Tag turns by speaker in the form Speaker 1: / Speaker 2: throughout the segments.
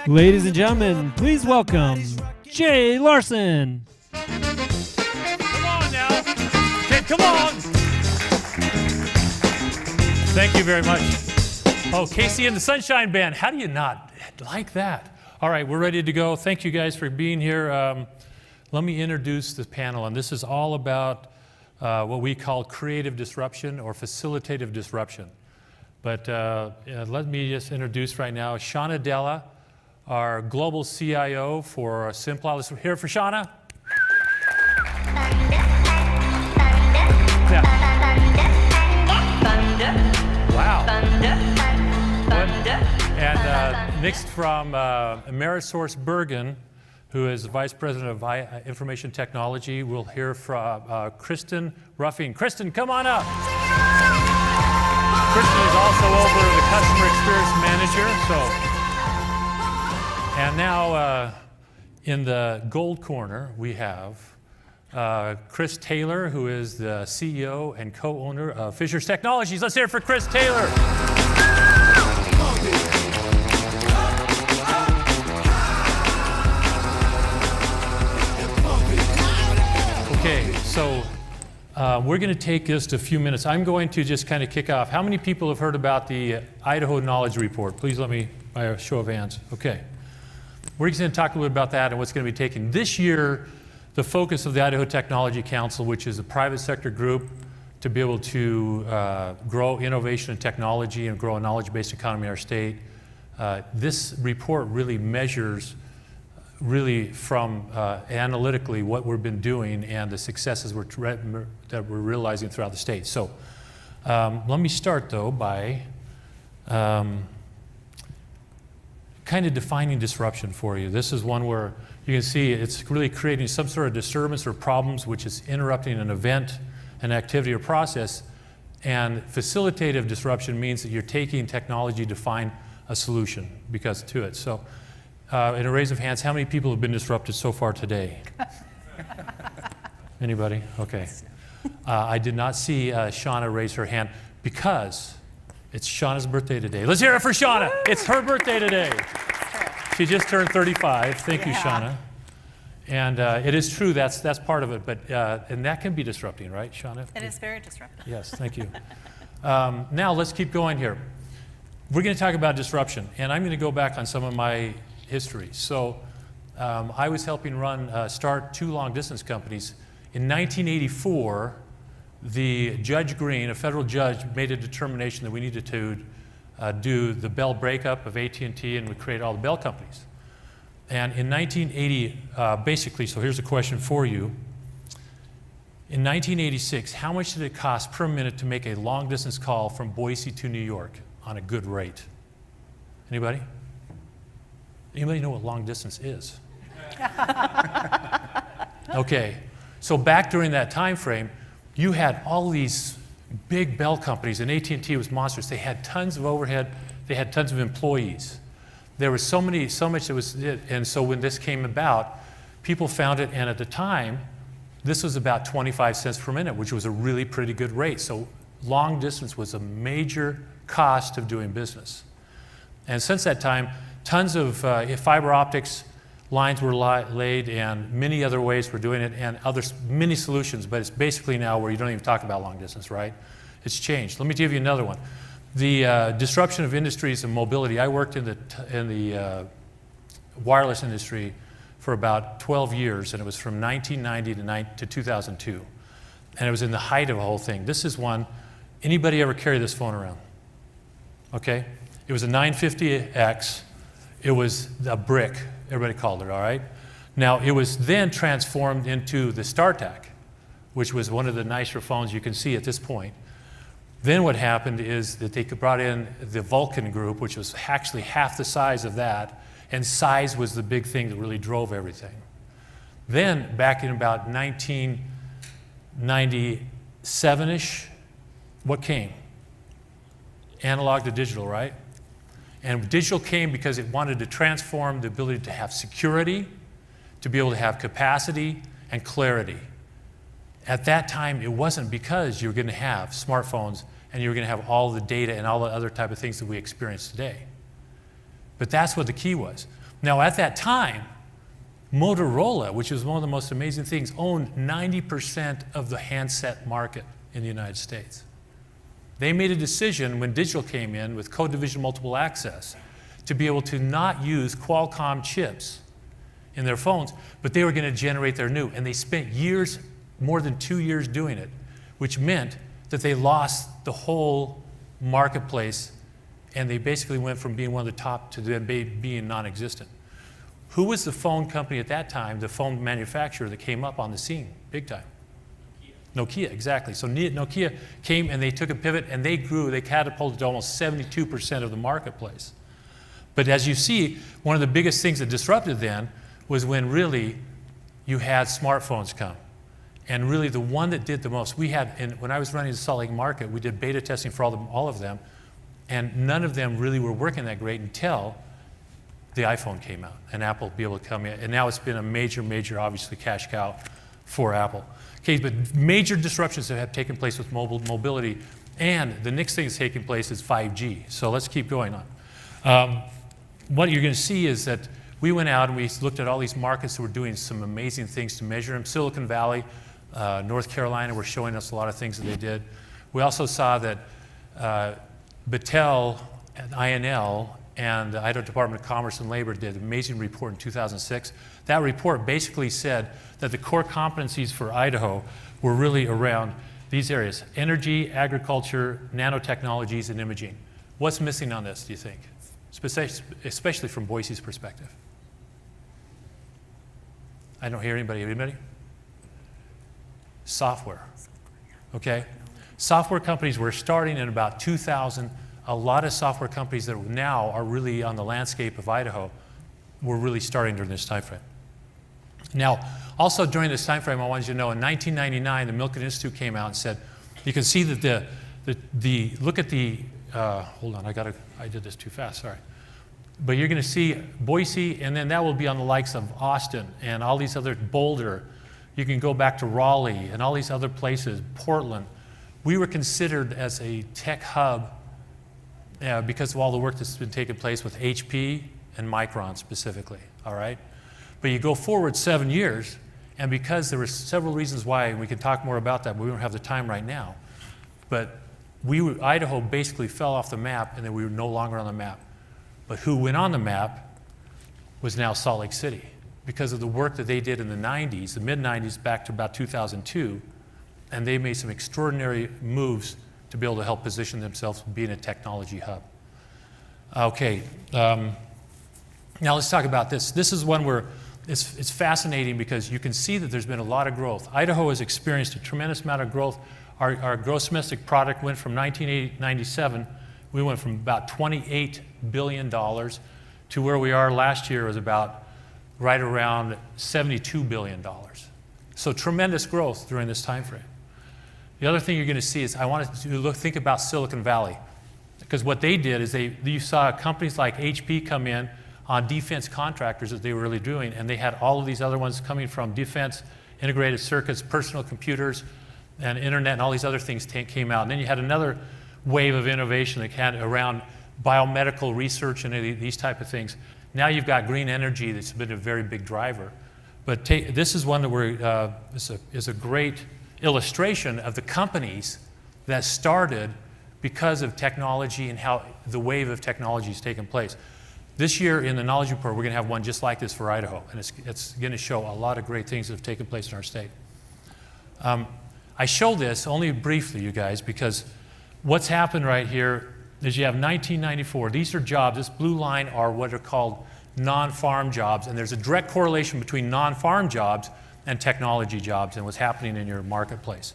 Speaker 1: Ladies and gentlemen, please welcome Jay Larsen.
Speaker 2: Come on now. Kid, come on. Thank you very much. Oh, Casey and the Sunshine Band. How do you not like that? All right, we're ready to go. Thank you guys for being here. Let me introduce the panel, and this is all about what we call creative disruption or facilitative disruption. But let me just introduce right now Shauna Della, our global CIO for Simplot. Let's hear it for Shauna. Yeah. Wow. And next from Amerisource Bergen, who is Vice President of Information Technology, we'll hear from Kristen Ruffing. Kristen, come on up. Kristen is also over the Customer Experience Manager. And now in the gold corner, we have Chris Taylor, who is the CEO and co-owner of Fisher's Technologies. Let's hear it for Chris Taylor. Okay, so we're going to take just a few minutes. I'm going to just kind of kick off. How many people have heard about the Idaho Knowledge Report? Please let me, by a show of hands. Okay. We're just going to talk a little bit about that and what's going to be taken. This year, the focus of the Idaho Technology Council, which is a private sector group to be able to grow innovation and technology and grow a knowledge-based economy in our state, this report really measures really from analytically what we've been doing and the successes that we're realizing throughout the state. So let me start though by kind of defining disruption for you. This is one where you can see it's really creating some sort of disturbance or problems which is interrupting an event, an activity or process. And facilitative disruption means that you're taking technology to find a solution because to it. So in a raise of hands, how many people have been disrupted so far today? Anybody? Okay. I did not see Shauna raise her hand because it's Shauna's birthday today. Let's hear it for Shauna. It's her birthday today. She just turned 35. Thank you, Shauna. And it is true, that's part of it, but and that can be disrupting, right, Shauna?
Speaker 3: It is very disruptive.
Speaker 2: Yes, thank you. Now let's keep going here. We're going to talk about disruption, and I'm going to go back on some of my history. So I was helping start two long-distance companies. In 1984, the Judge Green, a federal judge, made a determination that we needed to do the Bell breakup of AT&T, and we created all the Bell companies. And in 1980, basically, so here's a question for you. In 1986, how much did it cost per minute to make a long-distance call from Boise to New York on a good rate? Anybody? Anybody know what long distance is? Okay, so back during that time frame, you had all these big Bell companies, and AT&T was monstrous. They had tons of overhead. They had tons of employees. There was so much that was it. And so when this came about, people found it, and at the time, this was about 25 cents per minute, which was a really pretty good rate. So long distance was a major cost of doing business. And since that time, tons of fiber optics lines were laid, and many other ways we're doing it, and many solutions, but it's basically now where you don't even talk about long distance, right? It's changed. Let me give you another one. The disruption of industries and mobility. I worked in the wireless industry for about 12 years, and it was from 1990 to 2002. And it was in the height of the whole thing. This is one, anybody ever carry this phone around? Okay? It was a 950X. It was a brick, everybody called it, all right? Now, it was then transformed into the StarTAC, which was one of the nicer phones you can see at this point. Then what happened is that they brought in the Vulcan group, which was actually half the size of that, and size was the big thing that really drove everything. Then, back in about 1997-ish, what came? Analog to digital, right? And digital came because it wanted to transform the ability to have security, to be able to have capacity and clarity. At that time, it wasn't because you were going to have smartphones and you were going to have all the data and all the other type of things that we experience today. But that's what the key was. Now, at that time, Motorola, which was one of the most amazing things, owned 90% of the handset market in the United States. They made a decision when digital came in with code division multiple access to be able to not use Qualcomm chips in their phones, but they were going to generate their new. And they spent years, more than 2 years doing it, which meant that they lost the whole marketplace, and they basically went from being one of the top to then being non-existent. Who was the phone company at that time, the phone manufacturer that came up on the scene big time? Nokia, exactly. So Nokia came and they took a pivot and they grew, they catapulted to almost 72% of the marketplace. But as you see, one of the biggest things that disrupted then was when really you had smartphones come. And really the one that did the most, we had, when I was running the Salt Lake market, we did beta testing for all of them, and none of them really were working that great until the iPhone came out and Apple be able to come in. And now it's been a major, obviously, cash cow for Apple. Okay, but major disruptions that have taken place with mobility, and the next thing that's taking place is 5G. So let's keep going on. What you're going to see is that we went out and we looked at all these markets that were doing some amazing things to measure them. Silicon Valley, North Carolina were showing us a lot of things that they did. We also saw that Battelle and INL and the Idaho Department of Commerce and Labor did an amazing report in 2006. That report basically said that the core competencies for Idaho were really around these areas: energy, agriculture, nanotechnologies, and imaging. What's missing on this, do you think? Especially from Boise's perspective. I don't hear anybody. Anybody? Software. Okay? Software companies were starting in about 2000. A lot of software companies that now are really on the landscape of Idaho were really starting during this time frame. Now, also during this time frame, I wanted you to know, in 1999, the Milken Institute came out and said, you can see that look at the, hold on, I did this too fast, sorry. But you're going to see Boise, and then that will be on the likes of Austin and all these other, Boulder. You can go back to Raleigh and all these other places, Portland. We were considered as a tech hub because of all the work that's been taking place with HP and Micron specifically, all right? But you go forward 7 years, and because there were several reasons why, and we can talk more about that, but we don't have the time right now, but Idaho basically fell off the map, and then we were no longer on the map. But who went on the map was now Salt Lake City, because of the work that they did in the 90s, the mid-90s back to about 2002, and they made some extraordinary moves to be able to help position themselves being a technology hub. Okay, now let's talk about this. This is one where it's fascinating because you can see that there's been a lot of growth. Idaho has experienced a tremendous amount of growth. Our gross domestic product went from 1997, we went from about $28 billion to where we are last year was about right around $72 billion. So tremendous growth during this time frame. The other thing you're going to see is I wanted to think about Silicon Valley, because what they did is you saw companies like HP come in on defense contractors that they were really doing, and they had all of these other ones coming from defense, integrated circuits, personal computers, and internet, and all these other things came out. And then you had another wave of innovation that had around biomedical research and these type of things. Now you've got green energy that's been a very big driver. But this is one that is a great illustration of the companies that started because of technology and how the wave of technology has taken place. This year in the Knowledge Report, we're going to have one just like this for Idaho, and it's going to show a lot of great things that have taken place in our state. I show this only briefly, you guys, because what's happened right here is you have 1994. These are jobs. This blue line are what are called non-farm jobs, and there's a direct correlation between non-farm jobs and technology jobs and what's happening in your marketplace.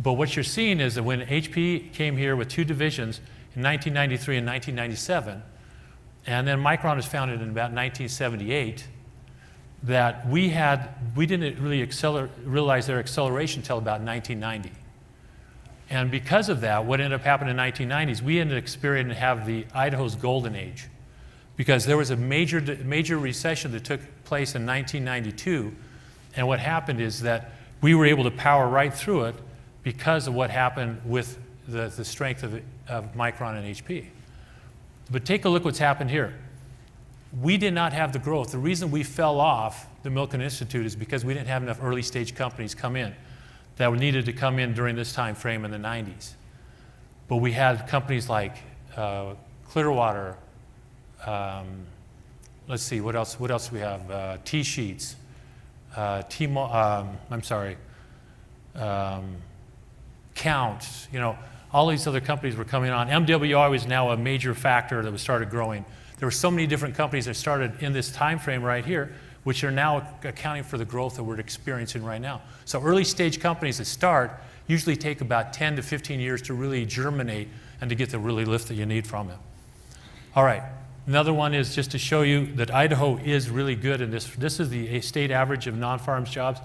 Speaker 2: But what you're seeing is that when HP came here with 2 divisions in 1993 and 1997, and then Micron was founded in about 1978, that we didn't really realize their acceleration until about 1990. And because of that, what ended up happening in the 1990s, we ended up experiencing the Idaho's golden age, because there was a major recession that took place in 1992. And what happened is that we were able to power right through it because of what happened with the strength of Micron and HP. But take a look what's happened here. we did not have the growth. The reason we fell off the Milken Institute is because we didn't have enough early stage companies come in that needed to come in during this time frame in the 90s. But we had companies like Clearwater, let's see, what else do we have? T-Sheets, Count, all these other companies were coming on. MWI was now a major factor that was started growing. There were so many different companies that started in this time frame right here, which are now accounting for the growth that we're experiencing right now. So early stage companies that start usually take about 10 to 15 years to really germinate and to get the really lift that you need from them. All right, another one is just to show you that Idaho is really good in this. This is the state average of non-farms jobs.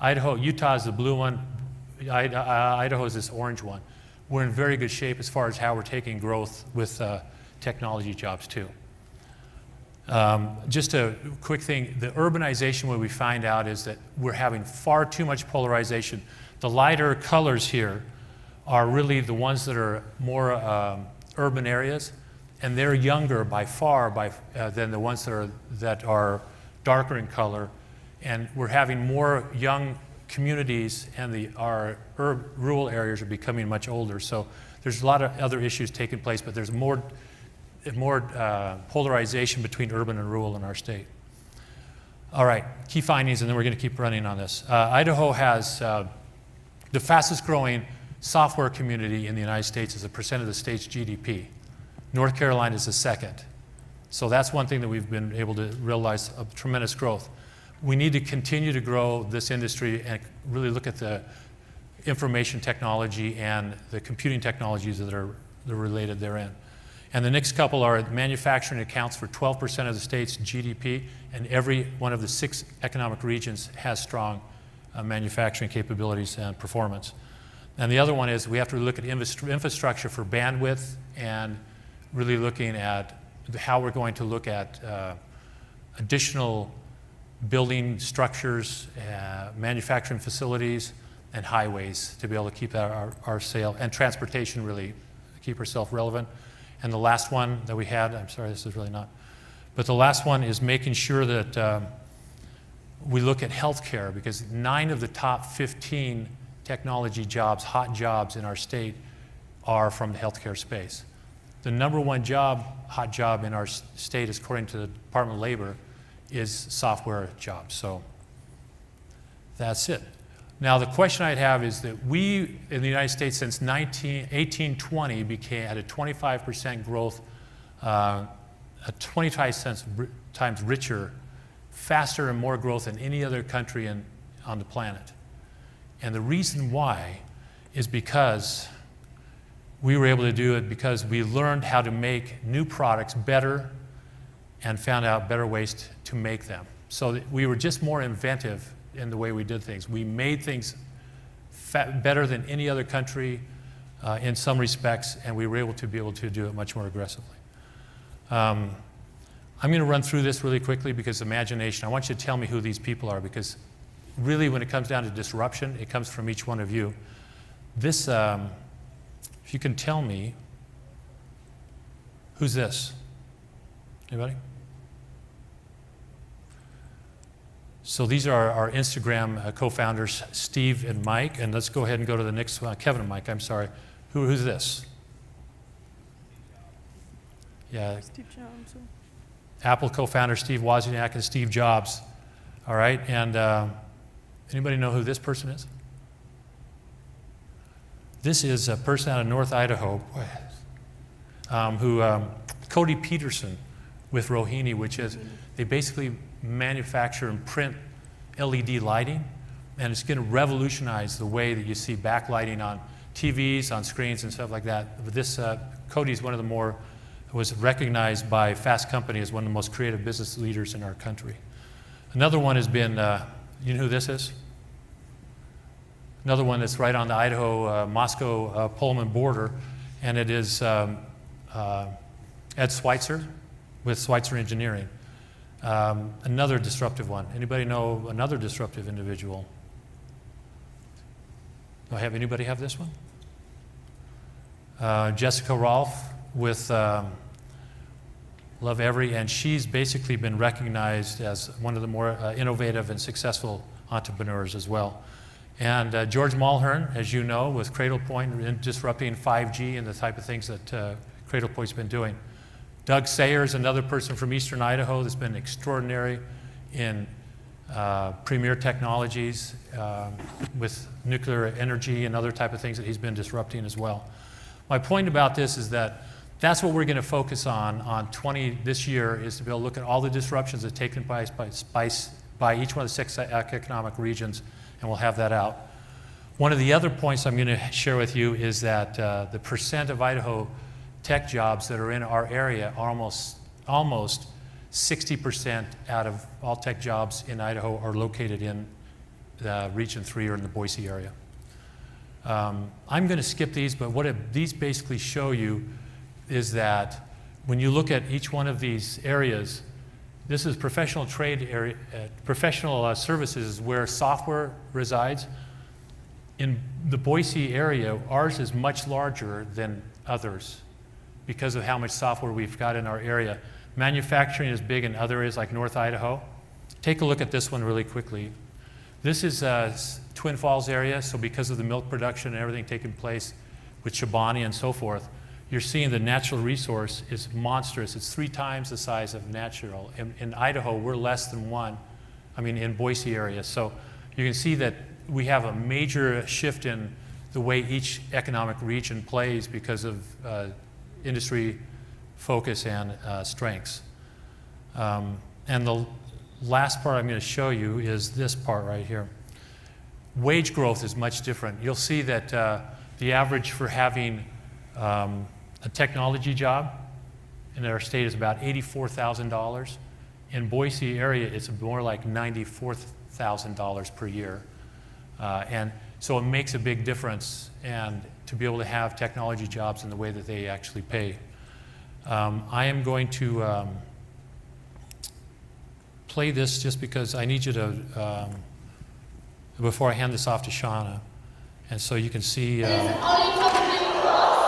Speaker 2: Utah is the blue one. Idaho is this orange one. We're in very good shape as far as how we're taking growth with technology jobs too. Just a quick thing, the urbanization, what we find out is that we're having far too much polarization. The lighter colors here are really the ones that are more urban areas, and they're younger by far than the ones that are darker in color. And we're having more young communities, and our rural areas are becoming much older. So there's a lot of other issues taking place, but there's more polarization between urban and rural in our state. All right, key findings, and then we're going to keep running on this. Idaho has the fastest growing software community in the United States as a percent of the state's GDP. North Carolina is the second. So that's one thing that we've been able to realize, a tremendous growth. We need to continue to grow this industry and really look at the information technology and the computing technologies that are related therein. And the next couple are manufacturing accounts for 12% of the state's GDP, and every one of the 6 economic regions has strong manufacturing capabilities and performance. And the other one is we have to look at infrastructure for bandwidth and really looking at how we're going to look at additional building structures, manufacturing facilities, and highways to be able to keep our sale, and transportation, really keep ourselves relevant. And the last one that we had, I'm sorry, this is really not, but the last one is making sure that we look at healthcare, because 9 of the top 15 technology jobs, hot jobs in our state, are from the healthcare space. The number one job, hot job in our state, according to the Department of Labor, is software jobs. So that's it. Now the question I'd have is that we in the United States since 1820 had a 25% growth, a 25 times richer, faster and more growth than any other country on the planet. And the reason why is because we were able to do it because we learned how to make new products better and found out better ways to make them. So we were just more inventive in the way we did things. We made things better than any other country in some respects, and we were able to do it much more aggressively. I'm going to run through this really quickly because imagination. I want you to tell me who these people are, because really when it comes down to disruption, it comes from each one of you. This, if you can tell me, who's this? Anybody? So these are our Instagram co-founders, Steve and Mike, and let's go ahead and go to the next one. Kevin and Mike, I'm sorry. Who's this? Yeah.
Speaker 3: Steve Jobs.
Speaker 2: Apple co-founder Steve Wozniak and Steve Jobs. All right, and anybody know who this person is? This is a person out of North Idaho, Cody Peterson with Rohini, which is, they basically manufacture and print LED lighting, and it's going to revolutionize the way that you see backlighting on TVs, on screens, and stuff like that. But this, Cody's one of the more, was recognized by Fast Company as one of the most creative business leaders in our country. Another one has been, you know who this is? Another one that's right on the Idaho-Moscow-Pullman border, and it is Ed Schweitzer with Schweitzer Engineering. Another disruptive one. Anybody know another disruptive individual? Do I have anybody have this one? Jessica Rolfe with and she's basically been recognized as one of the more innovative and successful entrepreneurs as well. And George Mulhern, as you know, with Cradlepoint in disrupting 5G and the type of things that Cradlepoint's been doing. Doug Sayers, another person from Eastern Idaho that's been extraordinary in premier technologies with nuclear energy and other type of things that he's been disrupting as well. My point about this is that that's what we're going to focus on this year, is to be able to look at all the disruptions that have taken place by each one of the 6 economic regions, and we'll have that out. One of the other points I'm going to share with you is that the percent of Idaho tech jobs that are in our area are almost 60% out of all tech jobs in Idaho are located in Region 3 or in the Boise area. I'm going to skip these, but what these basically show you is that when you look at each one of these areas, this is professional trade area, professional services is where software resides. In the Boise area, ours is much larger than others because of how much software we've got in our area. Manufacturing is big in other areas like North Idaho. Take a look at this one really quickly. This is Twin Falls area, so because of the milk production and everything taking place with Chobani and so forth, you're seeing the natural resource is monstrous. It's 3 times the size of natural. In Idaho, we're less than 1, in Boise area. So you can see that we have a major shift in the way each economic region plays because of industry focus and strengths. And the last part I'm going to show you is this part right here. Wage growth is much different. You'll see that the average for having a technology job in our state is about $84,000. In Boise area, it's more like $94,000 per year. And so it makes a big difference, and to be able to have technology jobs in the way that they actually pay. I am going to play this just because I need you to, before I hand this off to Shauna, and so you can see.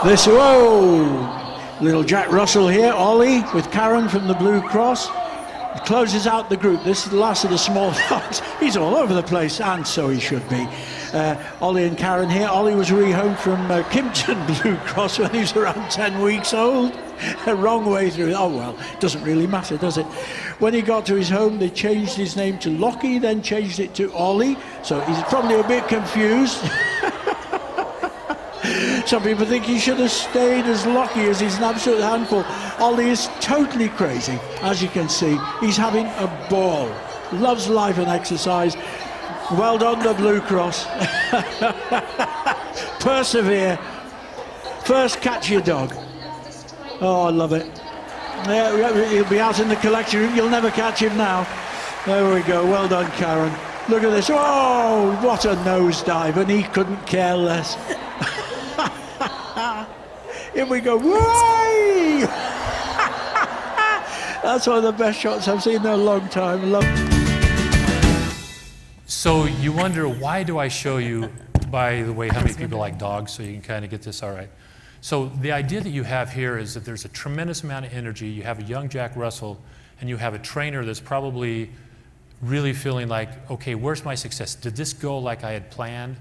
Speaker 3: This, whoa! Little Jack Russell here, Ollie, with Karen from the Blue Cross. Closes out the group. This is the last of the small dogs. He's all over the place, and so he should be. Ollie and Karen here. Ollie was rehome from Kimpton Blue Cross when he was around 10 weeks old. Wrong way through. Oh well, doesn't really matter, does it? When he got to his home, they changed his name to Lockie, then changed it to Ollie. So he's probably a bit confused. Some people think he should have stayed as Lockie, as he's an absolute handful. Ollie is totally crazy, as you can see. He's having a ball. Loves life and exercise. Well done, the Blue Cross. Persevere. First, catch your dog. Oh, I love it. Yeah, he'll be out in the collection room. You'll never catch him now. There we go. Well done, Karen. Look at this. Oh, what a nosedive, and he couldn't care less. Here we go. Whee! That's one of the best shots I've seen in a long time. Love.
Speaker 2: So you wonder, why do I show you, by the way, how many people like dogs, so you can kind of get this all right. So the idea that you have here is that there's a tremendous amount of energy. You have a young Jack Russell, and you have a trainer that's probably really feeling like, okay, where's my success? Did this go like I had planned?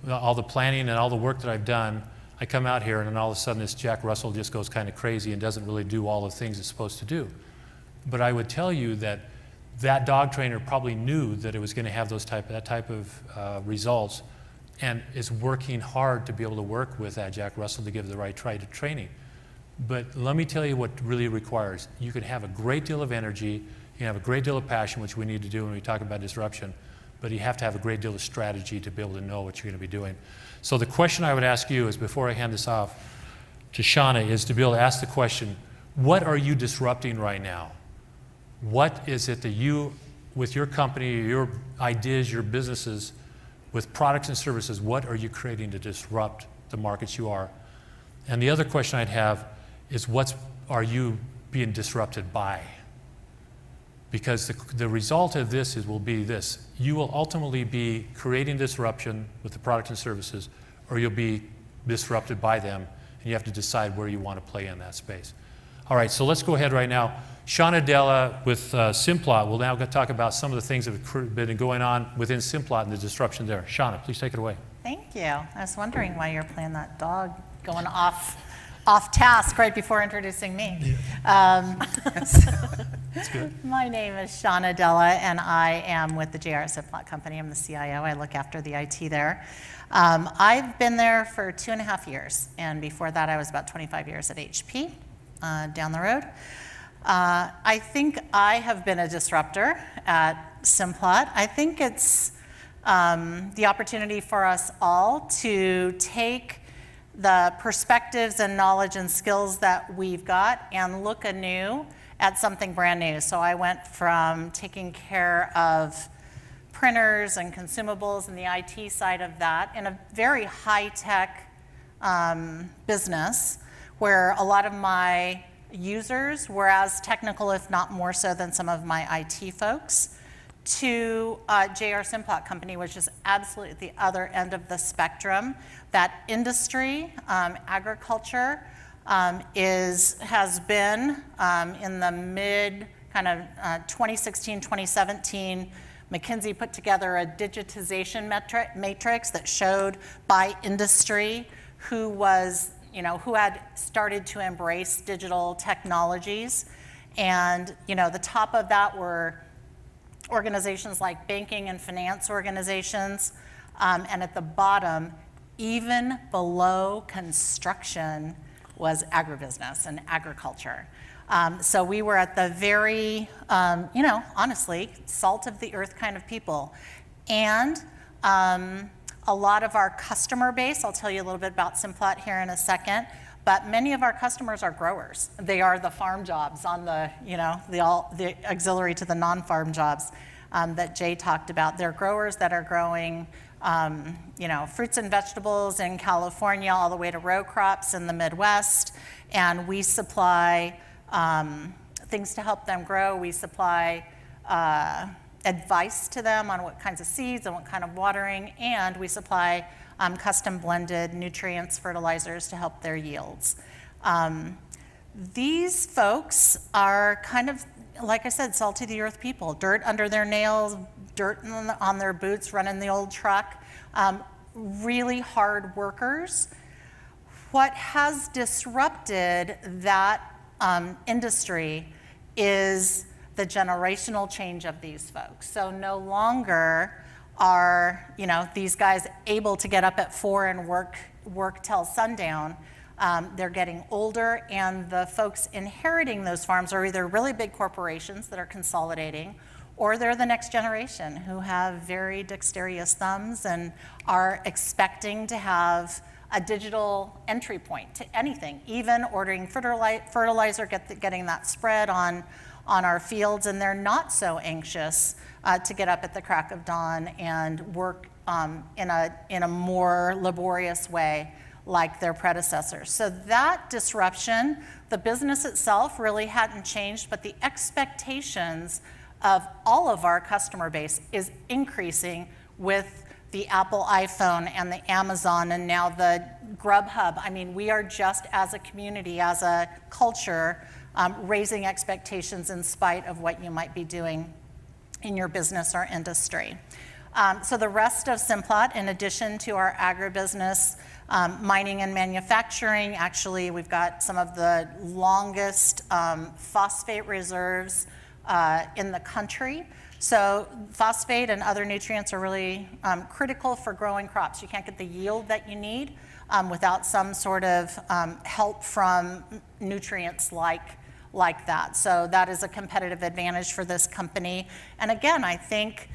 Speaker 2: All the planning and all the work that I've done, I come out here and then all of a sudden this Jack Russell just goes kind of crazy and doesn't really do all the things it's supposed to do. But I would tell you that that dog trainer probably knew that it was going to have that type of results, and is working hard to be able to work with that Jack Russell to give the right type of training. But let me tell you what really requires. You can have a great deal of energy, you can have a great deal of passion, which we need to do when we talk about disruption, but you have to have a great deal of strategy to be able to know what you're going to be doing. So the question I would ask you is, before I hand this off to Shauna, is to be able to ask the question, what are you disrupting right now? What is it that you, with your company, your ideas, your businesses, with products and services, what are you creating to disrupt the markets you are? And the other question I'd have is, what are you being disrupted by? Because the result of this will be this. You will ultimately be creating disruption with the products and services, or you'll be disrupted by them, and you have to decide where you want to play in that space. All right, so let's go ahead right now. Shauna Della with Simplot will now talk about some of the things that have been going on within Simplot and the disruption there. Shauna, please take it away.
Speaker 4: Thank you. I was wondering why you're playing that dog going off task right before introducing me.
Speaker 2: That's good.
Speaker 4: My name is Shauna Della, and I am with the JR Simplot company. I'm the CIO. I look after the IT there. I've been there for 2.5 years, and before that I was about 25 years at HP down the road. I think I have been a disruptor at Simplot. I think it's the opportunity for us all to take the perspectives and knowledge and skills that we've got and look anew at something brand new. So I went from taking care of printers and consumables and the IT side of that in a very high-tech business where a lot of my users were as technical, if not more so than some of my IT folks, to JR Simplot company, which is absolutely at the other end of the spectrum. That industry, agriculture, has been in the mid kind of 2016, 2017. McKinsey put together a digitization matrix that showed by industry who was, who had started to embrace digital technologies. And, the top of that were organizations like banking and finance organizations. And at the bottom, even below construction, was agribusiness and agriculture. So we were at the very, honestly, salt of the earth kind of people. And a lot of our customer base, I'll tell you a little bit about Simplot here in a second, but many of our customers are growers. They are the farm jobs on the, the auxiliary to the non-farm jobs that Jay talked about. They're growers that are growing fruits and vegetables in California all the way to row crops in the Midwest, and we supply things to help them grow. We supply advice to them on what kinds of seeds and what kind of watering, and we supply custom blended nutrients, fertilizers to help their yields. These folks are kind of, like I said, salt of the earth people, dirt under their nails, dirt on their boots, running the old truck, really hard workers. What has disrupted that industry is the generational change of these folks. So no longer are these guys able to get up at 4 and work till sundown. They're getting older, and the folks inheriting those farms are either really big corporations that are consolidating, or they're the next generation who have very dexterous thumbs and are expecting to have a digital entry point to anything, even ordering fertilizer, getting that spread on our fields, and they're not so anxious to get up at the crack of dawn and work in a more laborious way like their predecessors. So that disruption, the business itself really hadn't changed, but the expectations of all of our customer base is increasing with the Apple iPhone and the Amazon and now the Grubhub. I mean, we are just as a community, as a culture, raising expectations in spite of what you might be doing in your business or industry. So the rest of Simplot, in addition to our agribusiness, mining and manufacturing, actually we've got some of the longest phosphate reserves in the country. So phosphate and other nutrients are really critical for growing crops. You can't get the yield that you need without some sort of help from nutrients like that. So that is a competitive advantage for this company. And again, I think,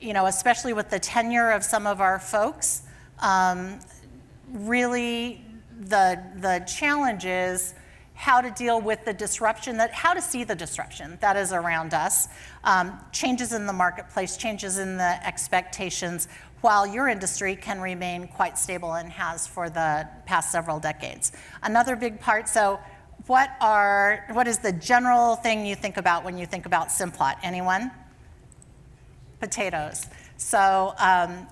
Speaker 4: especially with the tenure of some of our folks, really the challenge is how to deal with the disruption, how to see the disruption that is around us, changes in the marketplace, changes in the expectations, while your industry can remain quite stable and has for the past several decades. Another big part, so what is the general thing you think about when you think about Simplot? Anyone? Potatoes. So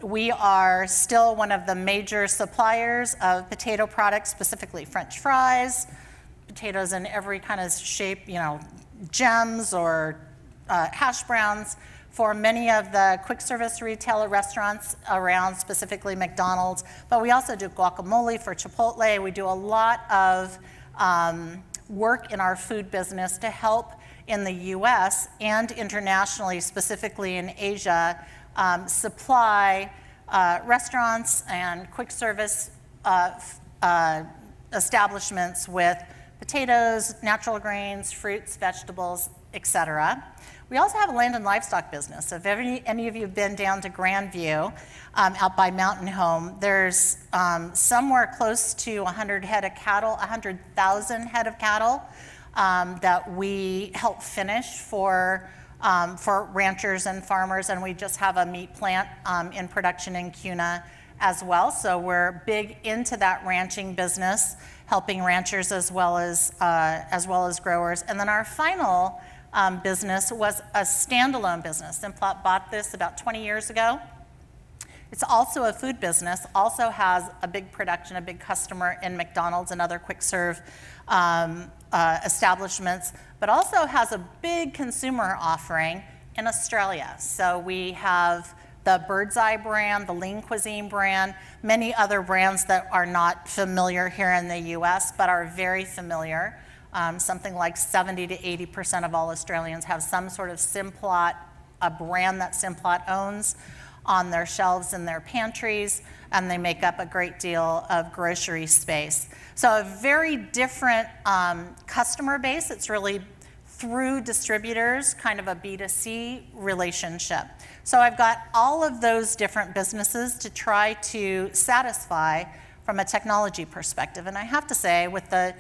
Speaker 4: we are still one of the major suppliers of potato products, specifically French fries, potatoes in every kind of shape, gems or hash browns for many of the quick service retailer restaurants around, specifically McDonald's. But we also do guacamole for Chipotle. We do a lot of work in our food business to help in the US and internationally, specifically in Asia, supply restaurants and quick service establishments with potatoes, natural grains, fruits, vegetables, etc. We also have a land and livestock business. If any of you have been down to Grandview, out by Mountain Home, there's somewhere close to 100 head of cattle, 100,000 head of cattle that we help finish for ranchers and farmers, and we just have a meat plant in production in Cuna as well. So we're big into that ranching business, helping ranchers as well as growers. And then our final business was a standalone business. Simplot bought this about 20 years ago. It's also a food business, also has a big production, a big customer in McDonald's and other quick serve establishments, but also has a big consumer offering in Australia. So we have the Bird's Eye brand, the Lean Cuisine brand, many other brands that are not familiar here in the US, but are very familiar. Something like 70 to 80% of all Australians have some sort of Simplot, a brand that Simplot owns, on their shelves in their pantries, and they make up a great deal of grocery space. So a very different customer base. It's really through distributors, kind of a B2C relationship. So I've got all of those different businesses to try to satisfy from a technology perspective. And I have to say, with the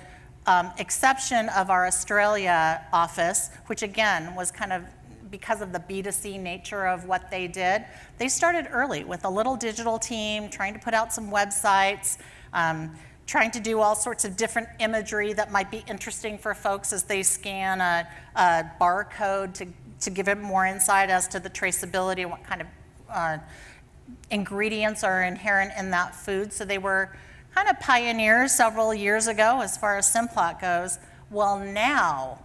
Speaker 4: exception of our Australia office, which again was kind of because of the B2C nature of what they did, they started early with a little digital team, trying to put out some websites, trying to do all sorts of different imagery that might be interesting for folks as they scan a barcode to give it more insight as to the traceability and what kind of ingredients are inherent in that food. So they were kind of pioneers several years ago as far as Simplot goes. Well, now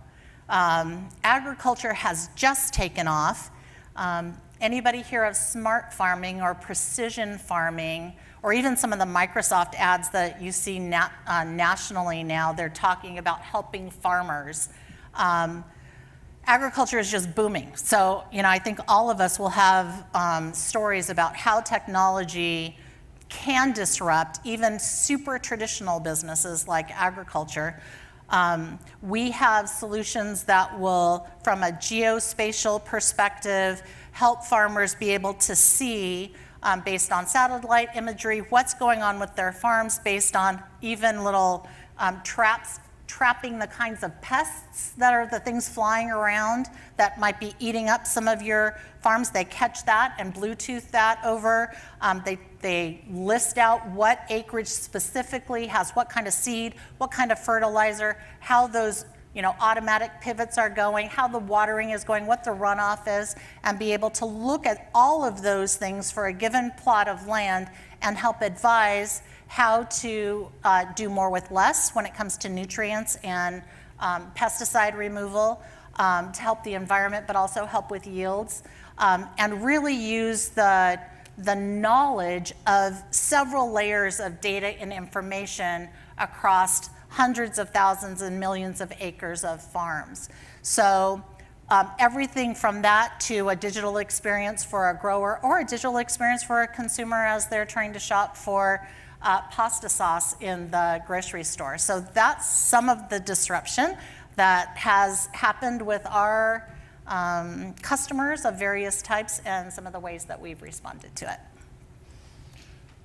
Speaker 4: agriculture has just taken off. Anybody hear of smart farming or precision farming, or even some of the Microsoft ads that you see nationally now? They're talking about helping farmers. Agriculture is just booming. So, I think all of us will have stories about how technology can disrupt even super traditional businesses like agriculture. We have solutions that will, from a geospatial perspective, help farmers be able to see, based on satellite imagery, what's going on with their farms, based on even little trapping the kinds of pests that are the things flying around that might be eating up some of your farms. They catch that and Bluetooth that over. They list out what acreage specifically has what kind of seed, what kind of fertilizer, how those automatic pivots are going, how the watering is going, what the runoff is, and be able to look at all of those things for a given plot of land and help advise how to do more with less when it comes to nutrients and pesticide removal to help the environment, but also help with yields, and really use the knowledge of several layers of data and information across hundreds of thousands and millions of acres of farms. So everything from that to a digital experience for a grower or a digital experience for a consumer as they're trying to shop for pasta sauce in the grocery store. So that's some of the disruption that has happened with our customers of various types and some of the ways that we've responded to it.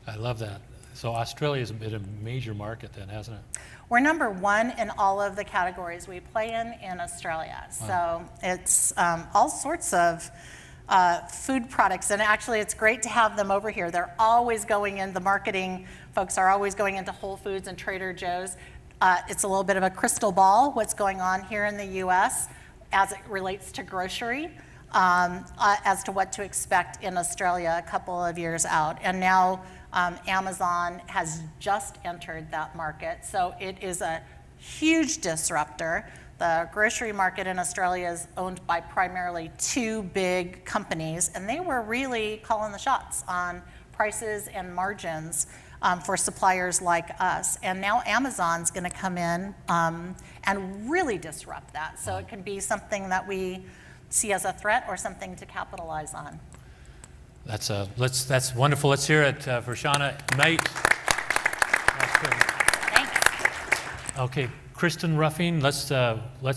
Speaker 2: I love that. So Australia has been a major market then, hasn't it?
Speaker 4: We're number one in all of the categories we play in Australia. Wow. So it's all sorts of food products, and actually it's great to have them over here. They're always going in, the marketing folks are always going into Whole Foods and Trader Joe's. It's a little bit of a crystal ball, what's going on here in the US as it relates to grocery, as to what to expect in Australia a couple of years out. And now Amazon has just entered that market, so it is a huge disruptor. The grocery market in Australia is owned by primarily 2 big companies, and they were really calling the shots on prices and margins for suppliers like us. And now Amazon's going to come in and really disrupt that. So it can be something that we see as a threat or something to capitalize on.
Speaker 2: That's wonderful. Let's hear it for Shauna. Mate. That's good.
Speaker 4: Thanks.
Speaker 2: Okay, Kristen Ruffing. Let's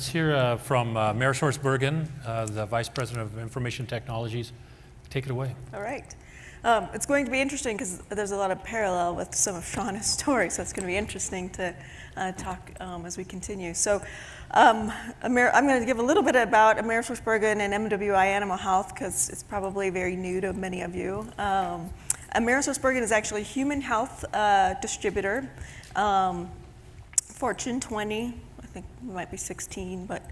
Speaker 2: hear from Bergen, the Vice President of Information Technologies. Take it away.
Speaker 5: All right. It's going to be interesting because there's a lot of parallel with some of Shauna's stories, so it's going to be interesting to talk as we continue. So I'm going to give a little bit about Bergen and MWI Animal Health because it's probably very new to many of you. Bergen is actually a human health distributor, Fortune 20, I think it might be 16, but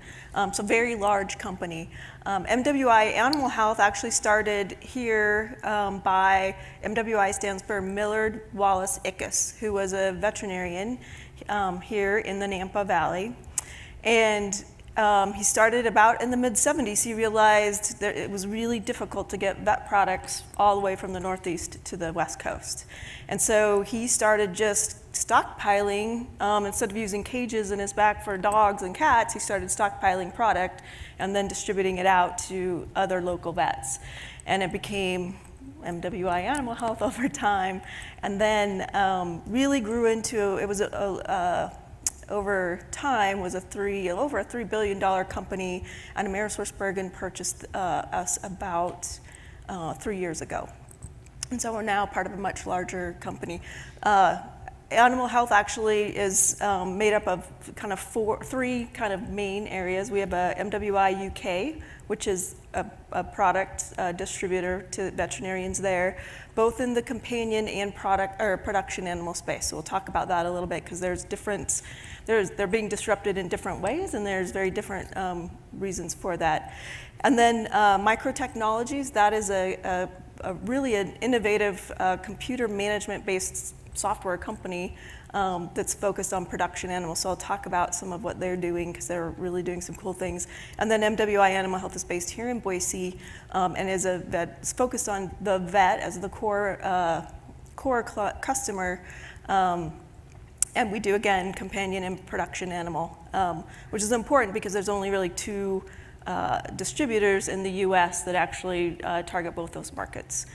Speaker 5: so very large company. MWI Animal Health actually started here by, MWI stands for Millard Wallace Ickes, who was a veterinarian here in the Nampa Valley. And he started about in the mid-70s. He realized that it was really difficult to get vet products all the way from the Northeast to the West Coast. And so he started just stockpiling, instead of using cages in his back for dogs and cats, he started stockpiling product and then distributing it out to other local vets. And it became MWI Animal Health over time, and then really grew into, it was over time was over a $3 billion company, and Bergen purchased us about 3 years ago. And so we're now part of a much larger company. Animal health actually is made up of kind of three kind of main areas. We have a MWI UK, which is a product distributor to veterinarians there, both in the companion and production animal space. So we'll talk about that a little bit because they're being disrupted in different ways, and there's very different reasons for that. And then Microtechnologies, that is a really an innovative computer management-based software company that's focused on production animals. So I'll talk about some of what they're doing because they're really doing some cool things. And then MWI Animal Health is based here in Boise and is focused on the vet as the core customer. And we do, again, companion and production animal, which is important because there's only really 2 distributors in the US that actually target both those markets.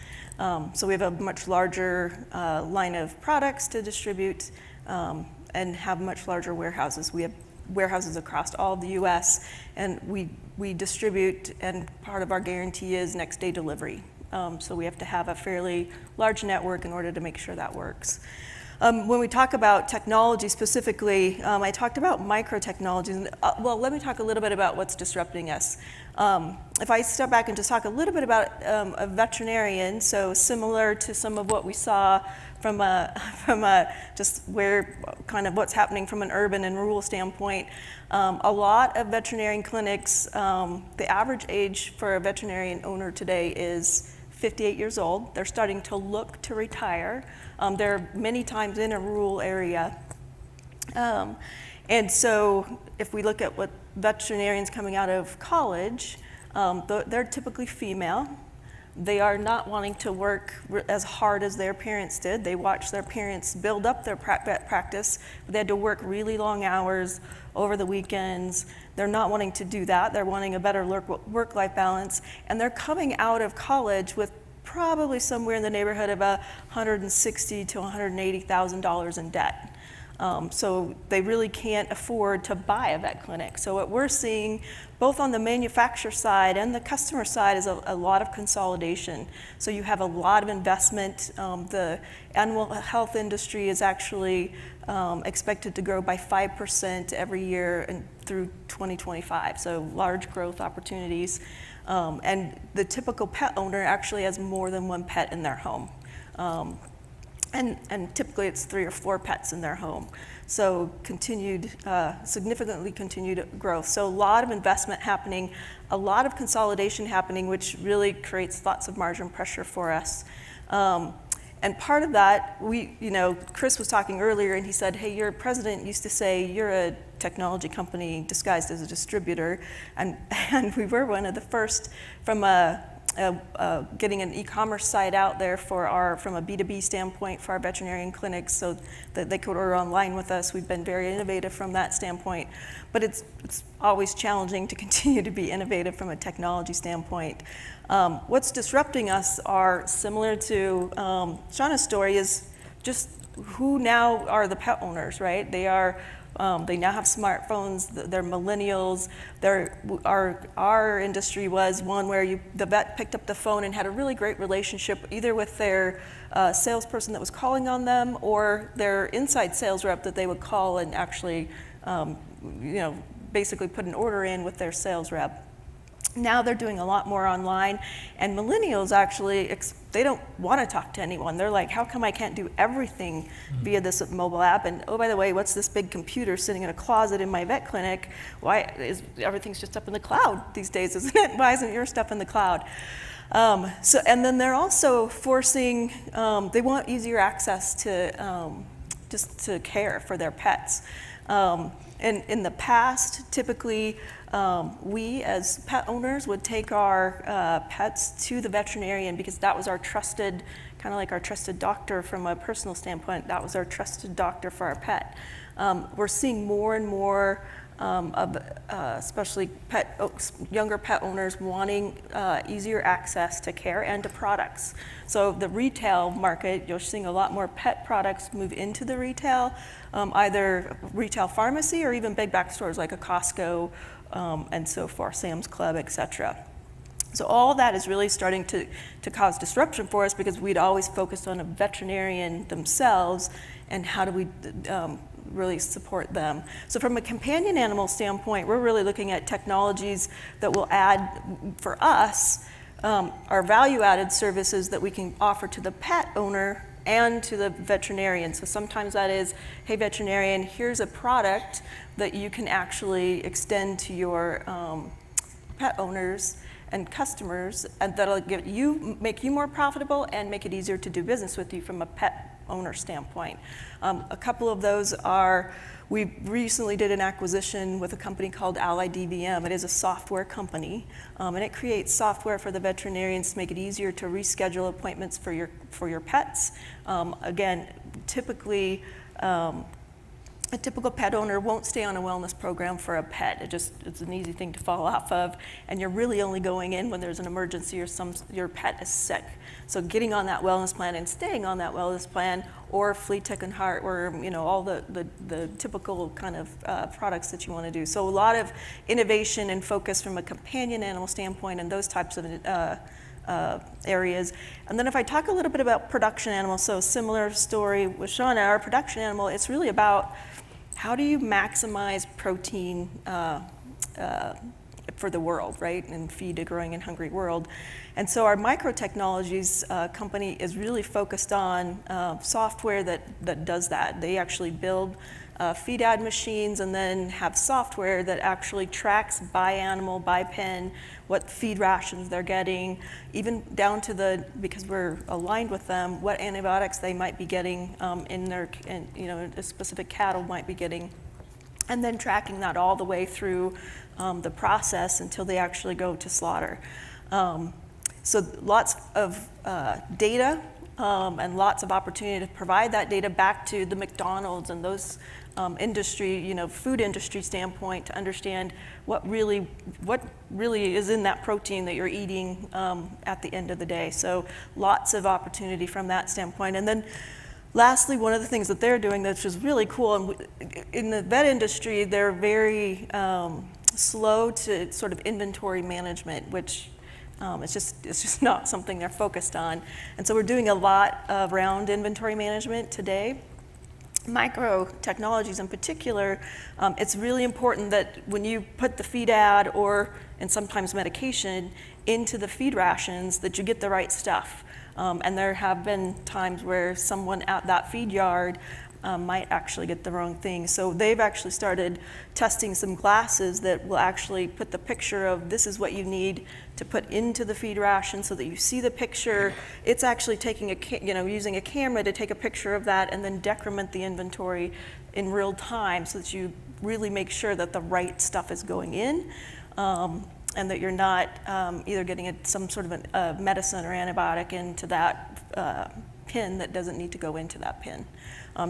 Speaker 5: So we have a much larger line of products to distribute and have much larger warehouses. We have warehouses across all of the US, and we distribute, and part of our guarantee is next day delivery. So we have to have a fairly large network in order to make sure that works. When we talk about technology specifically, I talked about microtechnologies. Well, let me talk a little bit about what's disrupting us. If I step back and just talk a little bit about a veterinarian, so similar to some of what we saw from just where kind of what's happening from an urban and rural standpoint, a lot of veterinarian clinics, the average age for a veterinarian owner today is 58 years old. They're starting to look to retire. They're many times in a rural area. And so if we look at what veterinarians coming out of college, they're typically female. They are not wanting to work as hard as their parents did. They watched their parents build up their vet practice, but they had to work really long hours over the weekends. They're not wanting to do that. They're wanting a better work-life balance, and they're coming out of college with probably somewhere in the neighborhood of $160,000 to $180,000 in debt. So they really can't afford to buy a vet clinic. So what we're seeing, both on the manufacturer side and the customer side, is a lot of consolidation. So you have a lot of investment. The animal health industry is actually expected to grow by 5% every year through 2025. So large growth opportunities. And the typical pet owner actually has more than 1 pet in their home. And typically it's 3 or 4 pets in their home. So significantly continued growth. So a lot of investment happening, a lot of consolidation happening, which really creates lots of margin pressure for us. And part of that, Chris was talking earlier, and he said, hey, your president used to say you're a technology company disguised as a distributor, and we were one of the first from getting an e-commerce site out there from a B2B standpoint for our veterinarian clinics so that they could order online with us. We've been very innovative from that standpoint, but it's always challenging to continue to be innovative from a technology standpoint. What's disrupting us are similar to Shauna's story is just who now are the pet owners, right? They now have smartphones. They're millennials. Our industry was one where the vet picked up the phone and had a really great relationship either with their salesperson that was calling on them or their inside sales rep that they would call and actually, basically put an order in with their sales rep. Now they're doing a lot more online, and millennials actually, they don't want to talk to anyone. They're like, how come I can't do everything via this mobile app? And oh, by the way, what's this big computer sitting in a closet in my vet clinic? Why is everything's just up in the cloud these days, isn't it? Why isn't your stuff in the cloud? And then they're also forcing, they want easier access to just to care for their pets. And in the past, typically, we as pet owners would take our pets to the veterinarian because that was our trusted, kind of like our trusted doctor from a personal standpoint. That was our trusted doctor for our pet. We're seeing more and more of especially younger pet owners wanting easier access to care and to products. So the retail market, you're seeing a lot more pet products move into the retail, either retail pharmacy or even big box stores like a Costco and so forth, Sam's Club, etc. So all that is really starting to cause disruption for us because we'd always focused on a veterinarian themselves and how do we really support them. So from a companion animal standpoint, we're really looking at technologies that will add, for us, our value-added services that we can offer to the pet owner and to the veterinarian. So sometimes that is, hey veterinarian, here's a product that you can actually extend to your pet owners and customers, and that'll make you more profitable and make it easier to do business with you from a pet owner standpoint. A couple of those are, we recently did an acquisition with a company called Ally DVM. It is a software company, and it creates software for the veterinarians to make it easier to reschedule appointments for your pets. Again, typically, a typical pet owner won't stay on a wellness program for a pet. It's an easy thing to fall off of, and you're really only going in when there's an emergency or your pet is sick. So getting on that wellness plan and staying on that wellness plan, or flea, tick, and heart, or all the typical kind of products that you want to do. So a lot of innovation and focus from a companion animal standpoint and those types of areas. And then if I talk a little bit about production animals, so similar story with Shauna, our production animal, it's really about how do you maximize protein for the world, right, and feed a growing and hungry world. And so our microtechnologies company is really focused on software that does that. They actually build feed ad machines and then have software that actually tracks by animal, by pen, what feed rations they're getting, even down to because we're aligned with them, what antibiotics they might be getting a specific cattle might be getting, and then tracking that all the way through the process until they actually go to slaughter. So lots of data and lots of opportunity to provide that data back to the McDonald's and those industry, food industry standpoint to understand what really is in that protein that you're eating at the end of the day. So lots of opportunity from that standpoint. And then lastly, one of the things that they're doing that's just really cool, and in the vet industry, they're very slow to sort of inventory management, which it's just not something they're focused on. And so we're doing a lot around inventory management today. Micro technologies in particular, it's really important that when you put the feed ad and sometimes medication into the feed rations, that you get the right stuff. And there have been times where someone at that feed yard might actually get the wrong thing. So they've actually started testing some glasses that will actually put the picture of this is what you need to put into the feed ration so that you see the picture. It's actually taking using a camera to take a picture of that and then decrement the inventory in real time so that you really make sure that the right stuff is going in. And that you're not either getting some sort of a medicine or antibiotic into that pin that doesn't need to go into that pin.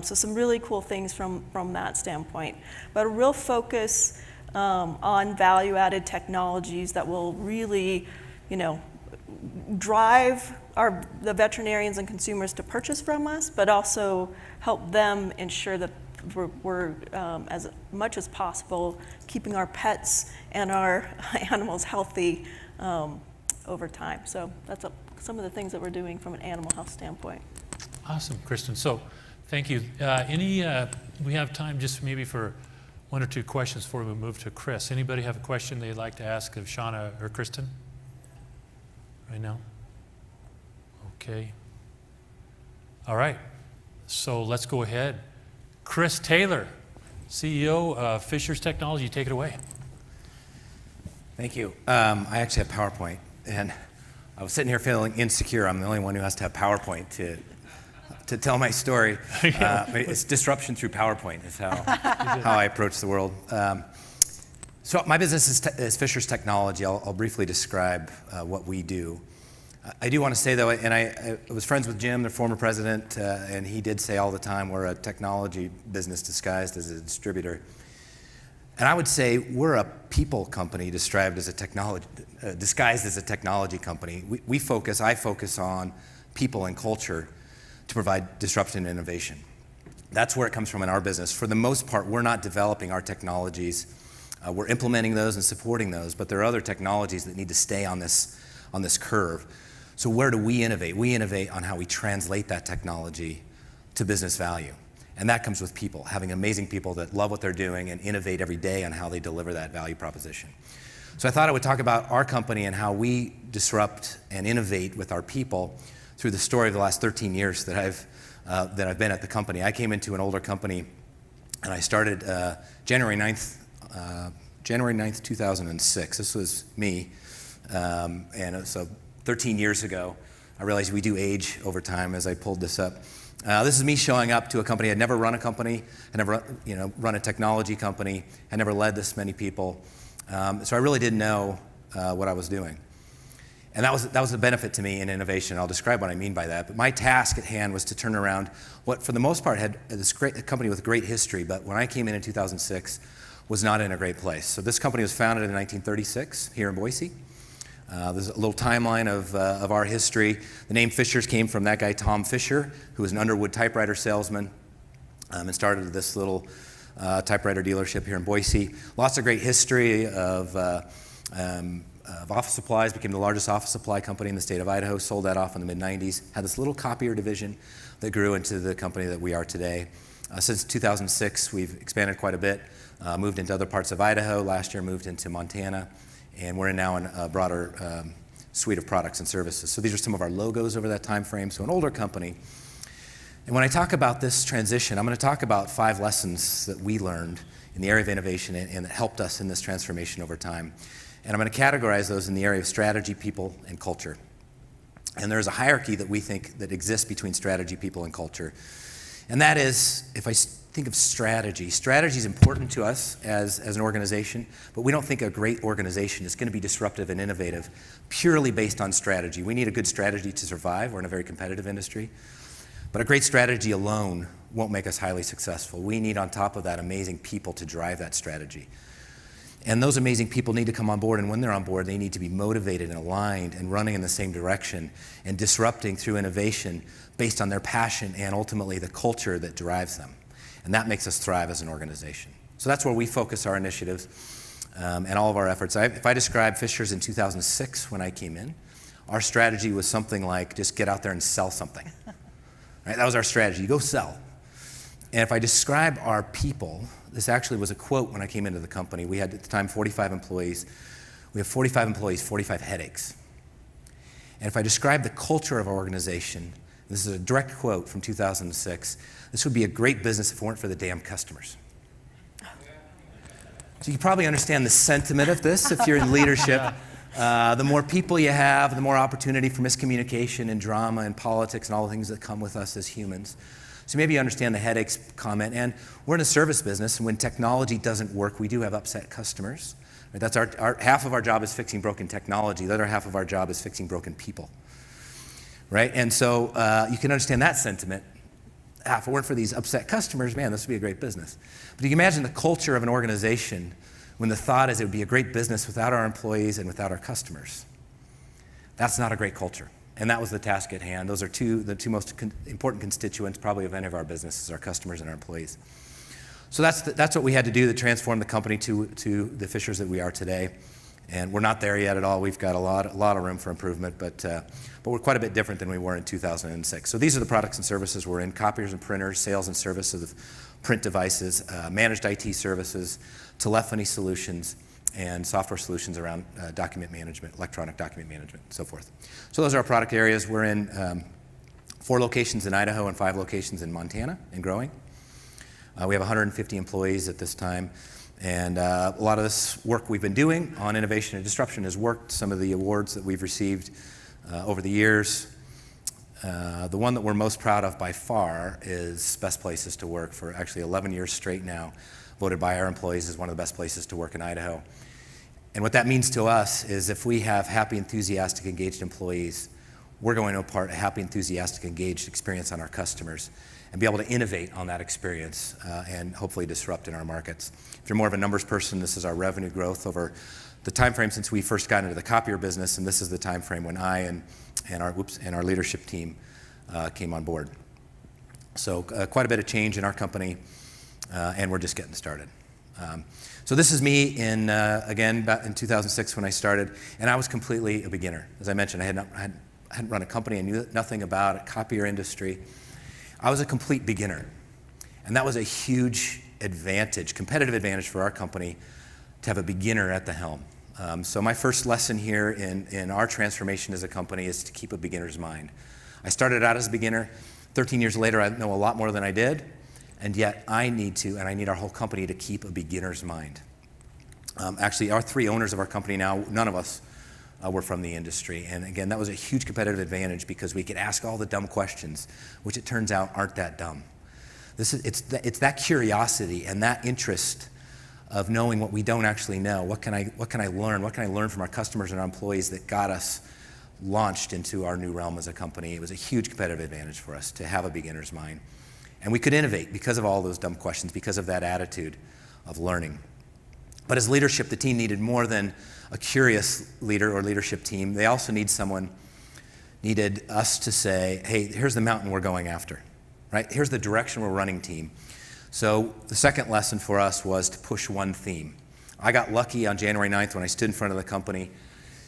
Speaker 5: So some really cool things from that standpoint. But a real focus on value-added technologies that will really, drive the veterinarians and consumers to purchase from us, but also help them ensure that we're as much as possible keeping our pets and our animals healthy over time. So that's some of the things that we're doing from an animal health standpoint.
Speaker 2: Awesome, Kristen. So thank you. We have time just maybe for one or two questions before we move to Chris. Anybody have a question they'd like to ask of Shauna or Kristen right now? Okay. All right. So let's go ahead. Chris Taylor, CEO of Fisher's Technology, take it away.
Speaker 6: Thank you. I actually have PowerPoint, and I was sitting here feeling insecure. I'm the only one who has to have PowerPoint to tell my story. It's disruption through PowerPoint is how I approach the world. So my business is Fisher's Technology. I'll briefly describe what we do. I do want to say, though, and I was friends with Jim, the former president, and he did say all the time, we're a technology business disguised as a distributor. And I would say we're a people company disguised as a technology company. I focus on people and culture to provide disruption and innovation. That's where it comes from in our business. For the most part, we're not developing our technologies. We're implementing those and supporting those, but there are other technologies that need to stay on this curve. So where do we innovate? We innovate on how we translate that technology to business value. And that comes with people, having amazing people that love what they're doing and innovate every day on how they deliver that value proposition. So I thought I would talk about our company and how we disrupt and innovate with our people through the story of the last 13 years that I've been at the company. I came into an older company, and I started January 9th, 2006. This was me, and so 13 years ago. I realized we do age over time as I pulled this up. This is me showing up to a company. I'd never run a company. I'd never run a technology company. I never led this many people. So I really didn't know what I was doing. And that was a benefit to me in innovation. I'll describe what I mean by that. But my task at hand was to turn around what, for the most part, had this great company with great history. But when I came in 2006, was not in a great place. So this company was founded in 1936 here in Boise. There's a little timeline of our history. The name Fisher's came from that guy, Tom Fisher, who was an Underwood typewriter salesman, and started this little typewriter dealership here in Boise. Lots of great history of office supplies. Became the largest office supply company in the state of Idaho. Sold that off in the mid-90s. Had this little copier division that grew into the company that we are today. Since 2006, we've expanded quite a bit. Moved into other parts of Idaho. Last year, moved into Montana. And we're now in a broader suite of products and services. So these are some of our logos over that time frame. So an older company. And when I talk about this transition, I'm going to talk about 5 lessons that we learned in the area of innovation and that helped us in this transformation over time. And I'm going to categorize those in the area of strategy, people, and culture. And there's a hierarchy that we think that exists between strategy, people, and culture. And that is, if I think of strategy is important to us as an organization, but we don't think a great organization is going to be disruptive and innovative purely based on strategy. We need a good strategy to survive. We're in a very competitive industry. But a great strategy alone won't make us highly successful. We need, on top of that, amazing people to drive that strategy. And those amazing people need to come on board, and when they're on board, they need to be motivated and aligned and running in the same direction and disrupting through innovation based on their passion and ultimately the culture that drives them. And that makes us thrive as an organization. So that's where we focus our initiatives and all of our efforts. If I describe Fisher's in 2006 when I came in, our strategy was something like just get out there and sell something. Right? That was our strategy, go sell. And if I describe our people, this actually was a quote when I came into the company. We had at the time 45 employees. We have 45 employees, 45 headaches. And if I describe the culture of our organization, This is a direct quote from 2006. This would be a great business if it weren't for the damn customers. So you probably understand the sentiment of this if you're in leadership. The more people you have, the more opportunity for miscommunication and drama and politics and all the things that come with us as humans. So maybe you understand the headaches comment. And we're in a service business, and when technology doesn't work, we do have upset customers. Right? That's our half of our job is fixing broken technology. The other half of our job is fixing broken people. Right? And so you can understand that sentiment. If it weren't for these upset customers, man, this would be a great business. But you can imagine the culture of an organization when the thought is it would be a great business without our employees and without our customers. That's not a great culture. And that was the task at hand. Those are the two most important constituents probably of any of our businesses, our customers and our employees. So that's what we had to do to transform the company to the Fishers that we are today. And we're not there yet at all. We've got a lot of room for improvement, but we're quite a bit different than we were in 2006. So these are the products and services we're in: copiers and printers, sales and services of print devices, managed IT services, telephony solutions, and software solutions around document management, electronic document management, and so forth. So those are our product areas. We're in 4 locations in Idaho and 5 locations in Montana and growing. We have 150 employees at this time. And a lot of this work we've been doing on innovation and disruption has worked. Some of the awards that we've received over the years. The one that we're most proud of by far is Best Places to Work for actually 11 years straight now, voted by our employees as one of the best places to work in Idaho. And what that means to us is if we have happy, enthusiastic, engaged employees, we're going to impart a happy, enthusiastic, engaged experience on our customers and be able to innovate on that experience and hopefully disrupt in our markets. If you're more of a numbers person, this is our revenue growth over the time frame since we first got into the copier business, and this is the time frame when I and our leadership team came on board. So quite a bit of change in our company, and we're just getting started. So this is me again back in 2006 when I started, and I was completely a beginner. As I mentioned, I hadn't run a company. I knew nothing about a copier industry. I was a complete beginner, and that was a huge advantage, competitive advantage for our company to have a beginner at the helm. So my first lesson here in our transformation as a company is to keep a beginner's mind. I started out as a beginner. 13 years later, I know a lot more than I did, and yet I need our whole company to keep a beginner's mind. Actually, our 3 owners of our company now, none of us were from the industry. And again, that was a huge competitive advantage because we could ask all the dumb questions, which it turns out aren't that dumb. It's that curiosity and that interest of knowing what we don't actually know. What can I learn? What can I learn from our customers and our employees that got us launched into our new realm as a company? It was a huge competitive advantage for us to have a beginner's mind. And we could innovate because of all those dumb questions, because of that attitude of learning. But as leadership, the team needed more than a curious leader or leadership team. They also needed us to say, hey, here's the mountain we're going after, right? Here's the direction we're running, team. So the second lesson for us was to push one theme. I got lucky on January 9th when I stood in front of the company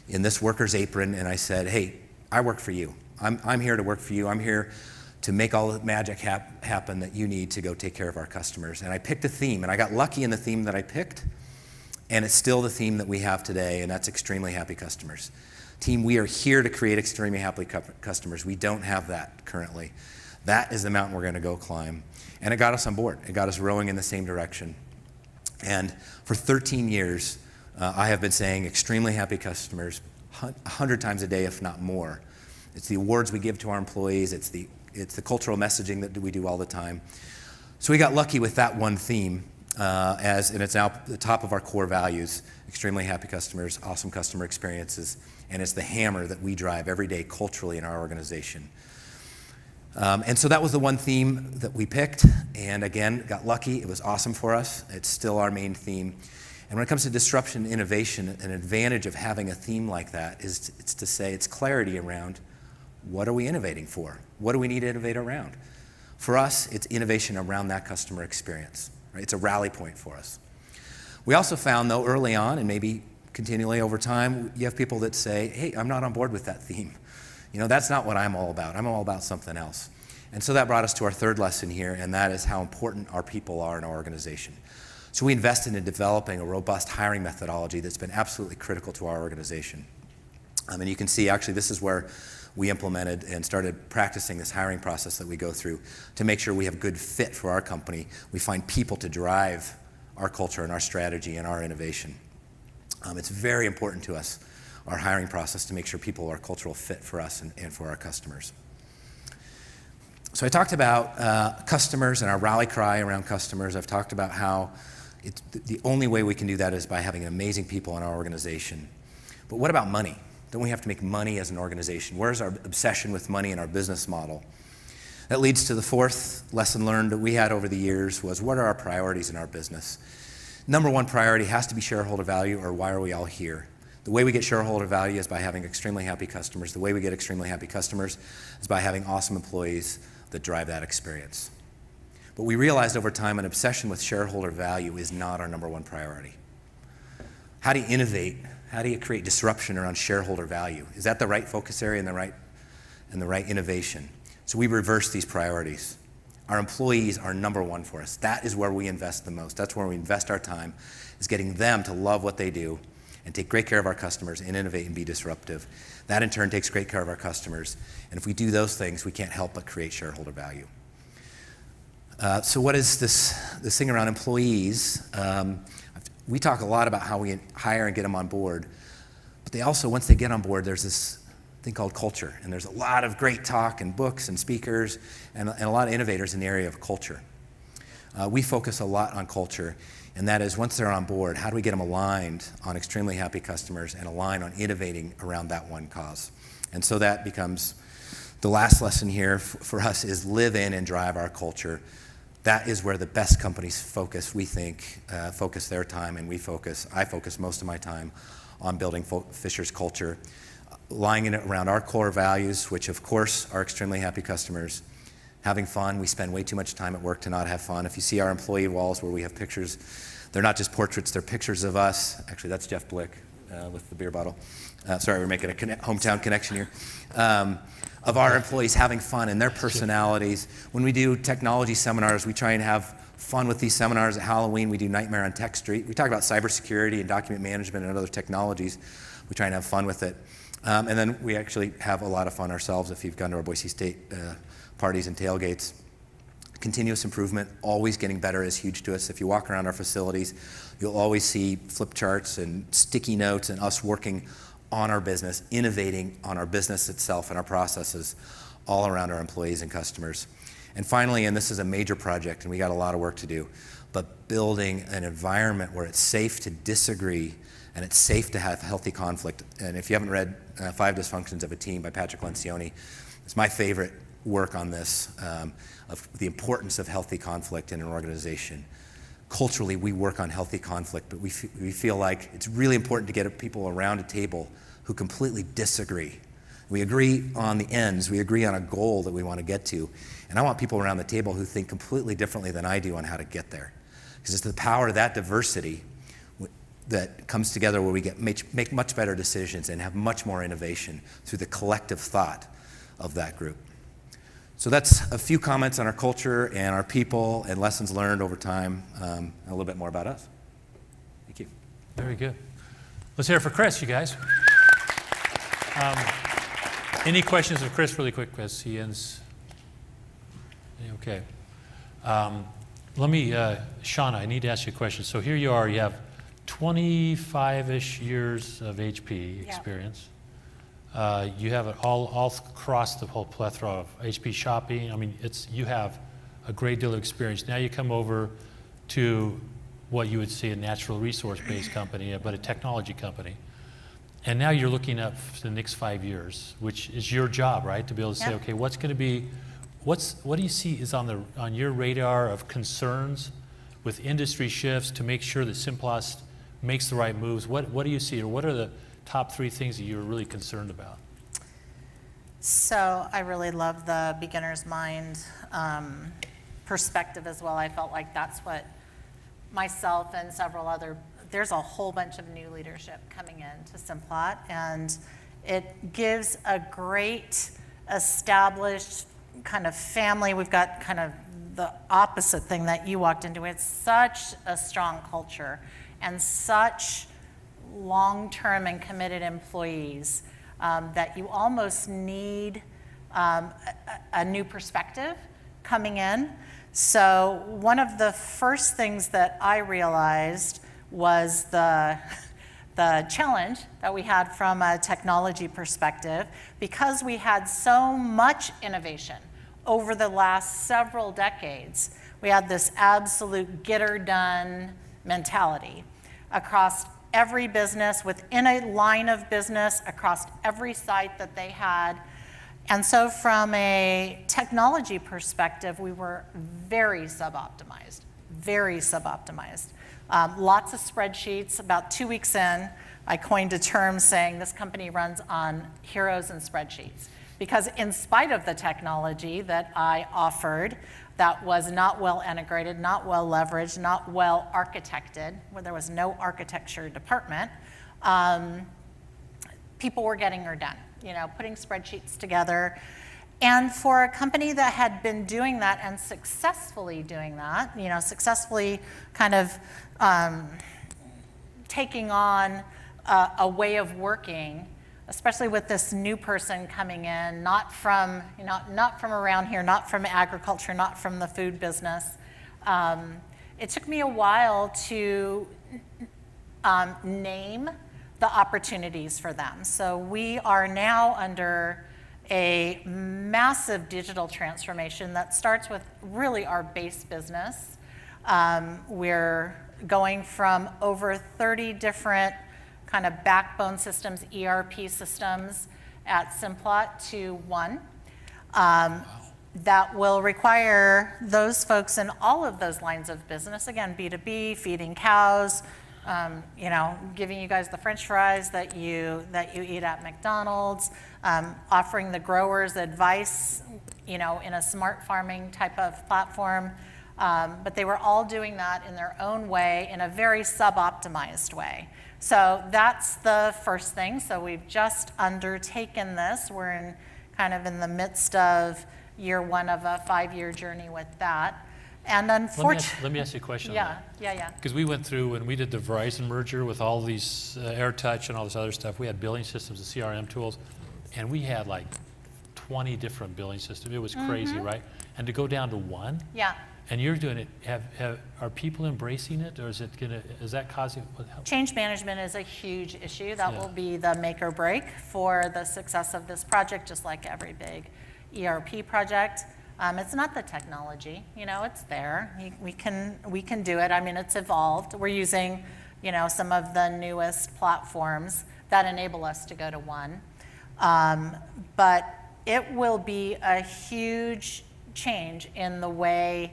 Speaker 6: in this worker's apron and I said, hey, I work for you. I'm here to work for you. I'm here to make all the magic happen that you need to go take care of our customers. And I picked a theme, and I got lucky in the theme that I picked. And it's still the theme that we have today, and that's extremely happy customers. Team, we are here to create extremely happy customers. We don't have that currently. That is the mountain we're going to go climb. And it got us on board. It got us rowing in the same direction. And for 13 years, I have been saying extremely happy customers 100 times a day, if not more. It's the awards we give to our employees. It's the cultural messaging that we do all the time. So we got lucky with that one theme. And it's now the top of our core values: extremely happy customers, awesome customer experiences, and it's the hammer that we drive every day culturally in our organization. And so that was the one theme that we picked, and again, got lucky. It was awesome for us. It's still our main theme. And when it comes to disruption and innovation, an advantage of having a theme like that is to say it's clarity around what are we innovating for? What do we need to innovate around? For us, it's innovation around that customer experience. Right? It's a rally point for us. We also found, though, early on, and maybe continually over time, you have people that say, hey, I'm not on board with that theme. That's not what I'm all about. I'm all about something else. And so that brought us to our third lesson here, and that is how important our people are in our organization. So we invested in developing a robust hiring methodology that's been absolutely critical to our organization. And you can see, actually, this is where we implemented and started practicing this hiring process that we go through to make sure we have good fit for our company. We find people to drive our culture and our strategy and our innovation. It's very important to us, our hiring process, to make sure people are a cultural fit for us and for our customers. So I talked about customers and our rally cry around customers. I've talked about how the only way we can do that is by having amazing people in our organization. But what about money? Don't we have to make money as an organization? Where's our obsession with money in our business model? That leads to the fourth lesson learned that we had over the years was, what are our priorities in our business? Number one priority has to be shareholder value, or why are we all here? The way we get shareholder value is by having extremely happy customers. The way we get extremely happy customers is by having awesome employees that drive that experience. But we realized over time an obsession with shareholder value is not our number one priority. How do you innovate? How do you create disruption around shareholder value? Is that the right focus area and the right innovation? So we reverse these priorities. Our employees are number one for us. That is where we invest the most. That's where we invest our time, is getting them to love what they do and take great care of our customers and innovate and be disruptive. That in turn takes great care of our customers. And if we do those things, we can't help but create shareholder value. So what is this thing around employees? We talk a lot about how we hire and get them on board, but they also, once they get on board, there's this thing called culture, and there's a lot of great talk and books and speakers and a lot of innovators in the area of culture. We focus a lot on culture, and that is, once they're on board, how do we get them aligned on extremely happy customers and aligned on innovating around that one cause? And so that becomes the last lesson here for us, is live in and drive our culture. That is where the best companies focus, we think, focus their time, and I focus most of my time on building Fisher's culture, lying in it around our core values, which of course are extremely happy customers, having fun. We spend way too much time at work to not have fun. If you see our employee walls where we have pictures, they're not just portraits, they're pictures of us. Actually, that's Jeff Blick with the beer bottle. Sorry, we're making a hometown connection here. Of our employees having fun and their personalities. When we do technology seminars, we try and have fun with these seminars. At Halloween, we do Nightmare on Tech Street. We talk about cybersecurity and document management and other technologies. We try and have fun with it. And then we actually have a lot of fun ourselves if you've gone to our Boise State parties and tailgates. Continuous improvement, always getting better, is huge to us. If you walk around our facilities, you'll always see flip charts and sticky notes and us working on our business, innovating on our business itself and our processes all around our employees and customers. And finally, and this is a major project and we got a lot of work to do, but building an environment where it's safe to disagree and it's safe to have healthy conflict. And if you haven't read 5 Dysfunctions of a Team by Patrick Lencioni, it's my favorite work on this, of the importance of healthy conflict in an organization. Culturally, we work on healthy conflict, but we feel like it's really important to get people around a table who completely disagree. We agree on the ends, we agree on a goal that we want to get to, and I want people around the table who think completely differently than I do on how to get there. Because it's the power of that diversity that comes together where we make much better decisions and have much more innovation through the collective thought of that group. So that's a few comments on our culture and our people and lessons learned over time, and a little bit more about us. Thank you.
Speaker 2: Very good. Let's hear it for Chris, you guys. Any questions of Chris really quick as he ends? Okay. Let me, Shauna, I need to ask you a question. So here you are, you have 25-ish years of HP experience. You have it all across the whole plethora of HP shopping. I mean, you have a great deal of experience. Now you come over to what you would say a natural resource-based company, but a technology company. And now you're looking up for the next 5 years, which is your job, right? To be able to say, okay, what's going to be, what do you see is on your radar of concerns with industry shifts to make sure that Simplot makes the right moves? What do you see, or what are the top 3 things that you're really concerned about?
Speaker 4: So I really love the beginner's mind perspective as well. I felt like that's what myself and several other, there's a whole bunch of new leadership coming in to Simplot, and it gives a great established kind of family. We've got kind of the opposite thing that you walked into. It's such a strong culture and such long-term and committed employees. that you almost need a new perspective coming in. So one of the first things that I realized was the challenge that we had from a technology perspective, because we had so much innovation over the last several decades. We had this absolute get-her-done mentality across every business, within a line of business, across every site that they had. And so from a technology perspective, we were very suboptimized, very suboptimized. Lots of spreadsheets. About 2 weeks in, I coined a term saying this company runs on heroes and spreadsheets. Because in spite of the technology that I offered, that was not well integrated, not well leveraged, not well architected, where there was no architecture department, people were getting her done, putting spreadsheets together. And for a company that had been doing that and successfully doing that, successfully kind of taking on a way of working, especially with this new person coming in, not from around here, not from agriculture, not from the food business. It took me a while to name the opportunities for them. So we are now under a massive digital transformation that starts with really our base business. We're going from over 30 different kind of backbone systems, ERP systems at Simplot to one. That will require those folks in all of those lines of business, again, B2B, feeding cows, giving you guys the French fries that you eat at McDonald's, offering the growers advice, in a smart farming type of platform. But they were all doing that in their own way, in a very sub-optimized way. So that's the first thing. So we've just undertaken this. We're in the midst of year one of a 5-year journey with that. And unfortunately,
Speaker 2: let me ask you a question on
Speaker 4: yeah.
Speaker 2: Because we went through, when we did the Verizon merger with all these AirTouch and all this other stuff, we had billing systems and CRM tools, and we had like 20 different billing systems. It was crazy, right? And to go down to one?
Speaker 4: Yeah.
Speaker 2: And you're doing it, are people embracing it, or is that causing?
Speaker 4: Change management is a huge issue. That will be the make or break for the success of this project, just like every big ERP project. It's not the technology, it's there. We can do it. I mean, it's evolved. We're using, some of the newest platforms that enable us to go to one. But it will be a huge change in the way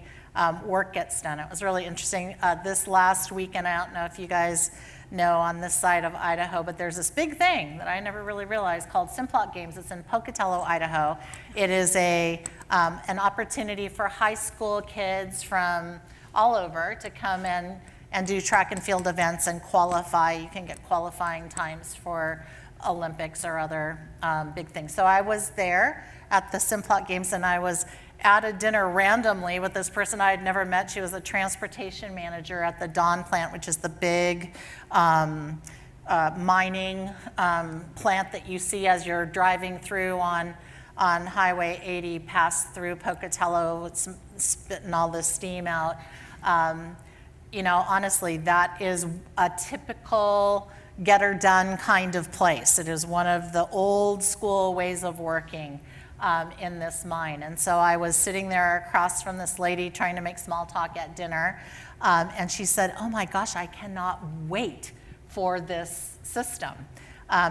Speaker 4: work gets done. It was really interesting. This last weekend, I don't know if you guys know on this side of Idaho, but there's this big thing that I never really realized called Simplot Games. It's in Pocatello, Idaho. It is an opportunity for high school kids from all over to come in and do track and field events and qualify. You can get qualifying times for Olympics or other big things. So I was there at the Simplot Games, and I was at a dinner randomly with this person I had never met. She was a transportation manager at the Dawn plant, which is the big mining plant that you see as you're driving through on Highway 80, past through Pocatello, it's spitting all this steam out. Honestly, that is a typical get-her-done kind of place. It is one of the old school ways of working in this mine. And so I was sitting there across from this lady trying to make small talk at dinner, and she said, "Oh my gosh, I cannot wait for this system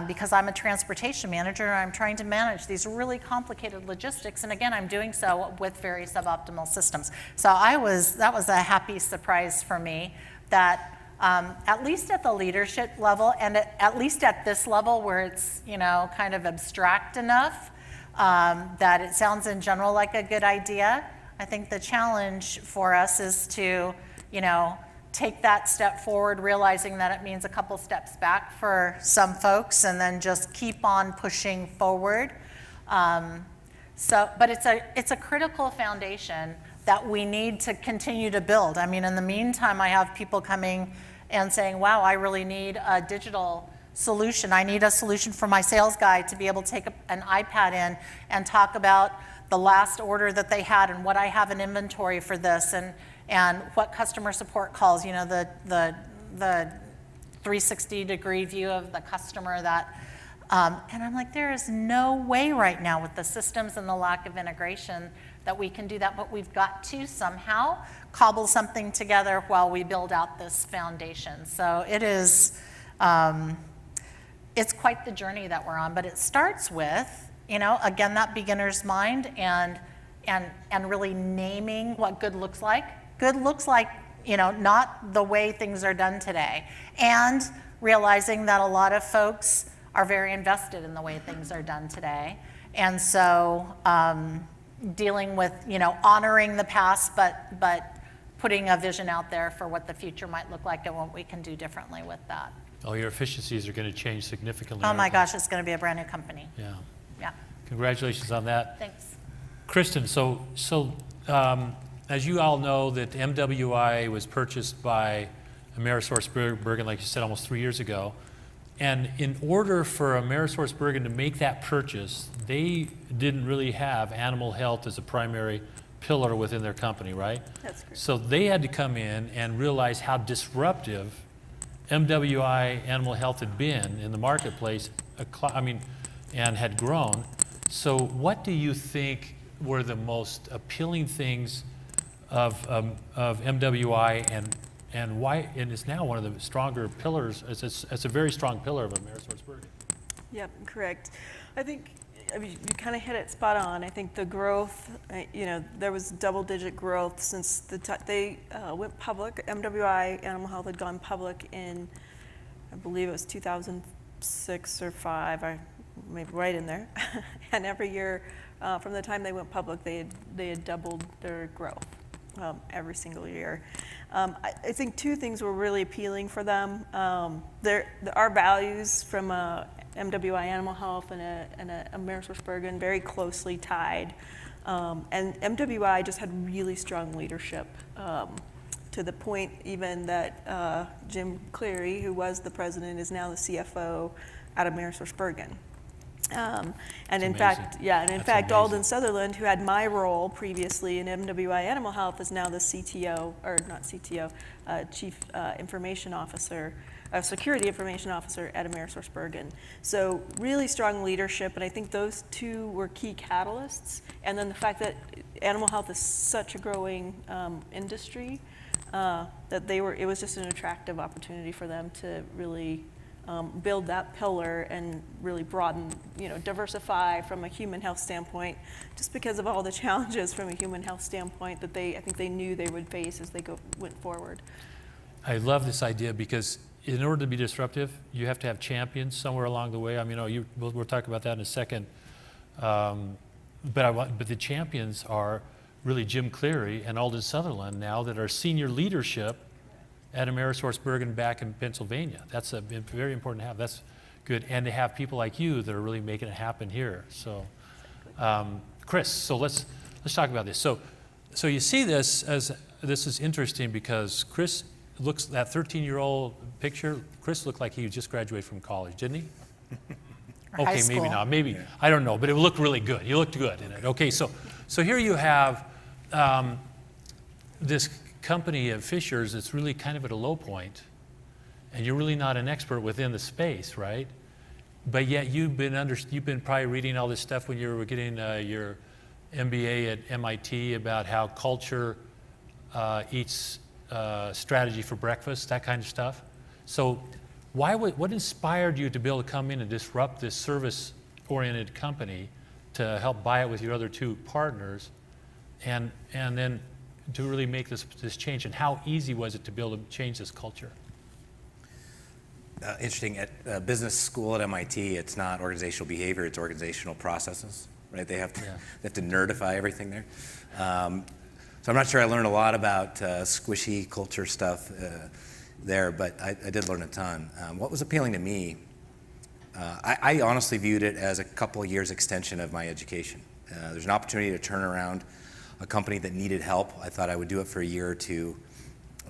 Speaker 4: because I'm a transportation manager and I'm trying to manage these really complicated logistics, and again, I'm doing so with very suboptimal systems." So that was a happy surprise for me that at least at the leadership level, and at least at this level where it's kind of abstract enough that it sounds in general like a good idea. I think the challenge for us is to, take that step forward, realizing that it means a couple steps back for some folks, and then just keep on pushing forward. But it's a critical foundation that we need to continue to build. I mean, in the meantime, I have people coming and saying, "Wow, I really need a digital solution. I need a solution for my sales guy to be able to take an iPad in and talk about the last order that they had and what I have in inventory for this, and what customer support calls, you know, the 360-degree view of the customer that, and I'm like, there is no way right now with the systems and the lack of integration that we can do that, but we've got to somehow cobble something together while we build out this foundation. So it is, it's quite the journey that we're on, but it starts with, you know, again, that beginner's mind and really naming what good looks like. Good looks like, you know, not the way things are done today, and realizing that a lot of folks are very invested in the way things are done today. And so dealing with, you know, honoring the past, but putting a vision out there for what the future might look like and what we can do differently with that.
Speaker 2: Oh, your efficiencies are going to change significantly.
Speaker 4: Oh my
Speaker 2: aren't they?
Speaker 4: gosh, it's going to be a brand new company.
Speaker 2: Yeah.
Speaker 4: Yeah,
Speaker 2: Congratulations on that.
Speaker 4: thanks.
Speaker 2: Kristen, so as you all know, that MWI was purchased by AmerisourceBergen, like you said, almost 3 years ago. And in order for AmerisourceBergen to make that purchase, they didn't really have animal health as a primary pillar within their company, right?
Speaker 5: That's correct.
Speaker 2: So they had to come in and realize how disruptive MWI Animal Health had been in the marketplace, and had grown. So what do you think were the most appealing things of MWI, and why? And it's now one of the stronger pillars. It's a very strong pillar of AmerisourceBergen.
Speaker 5: Yep, correct. I think, I mean, you kind of hit it spot on. I think the growth, you know, there was double-digit growth since they went public. MWI Animal Health had gone public in, I believe it was 2006 or 5, or maybe right in there. And every year from the time they went public, they had doubled their growth every single year. I think two things were really appealing for them. Our values from MWI Animal Health and a AmerisourceBergen very closely tied. And MWI just had really strong leadership, to the point even that Jim Cleary, who was the president, is now the CFO at AmerisourceBergen. And in fact, Alden Sutherland, who had my role previously in MWI Animal Health, is now the CTO, or not CTO, Chief Information Officer, Security Information Officer at AmerisourceBergen. So really strong leadership, and I think those two were key catalysts. And then the fact that animal health is such a growing industry, that it was just an attractive opportunity for them to really build that pillar and really broaden, you know, diversify from a human health standpoint, just because of all the challenges from a human health standpoint that I think they knew they would face as they went forward.
Speaker 2: I love this idea because in order to be disruptive, you have to have champions somewhere along the way. I mean, we'll talk about that in a second. But the champions are really Jim Cleary and Alden Sutherland now, that are senior leadership at AmerisourceBergen back in Pennsylvania. That's very important to have. That's good. And to have people like you that are really making it happen here. So, Chris, so let's talk about this. So you see this is interesting because Chris looks, that 13-year-old picture, Chris looked like he just graduated from college, didn't he?
Speaker 4: Or high
Speaker 2: Okay,
Speaker 4: school.
Speaker 2: maybe not. Maybe, I don't know, but it looked really good. He looked good in it. Okay, so here you have this company of Fisher's that's really kind of at a low point, and you're really not an expert within the space, right? But yet you've been probably reading all this stuff when you were getting your MBA at MIT about how culture eats strategy for breakfast, that kind of stuff. So what inspired you to be able to come in and disrupt this service-oriented company to help buy it with your other two partners, and then to really make this change? And how easy was it to be able to change this culture?
Speaker 6: Interesting. At business school at MIT, it's not organizational behavior; it's organizational processes. Right? They have to nerdify everything there. So I'm not sure I learned a lot about squishy culture stuff there, but I did learn a ton. What was appealing to me, I honestly viewed it as a couple of years extension of my education. There's an opportunity to turn around a company that needed help. I thought I would do it for a year or two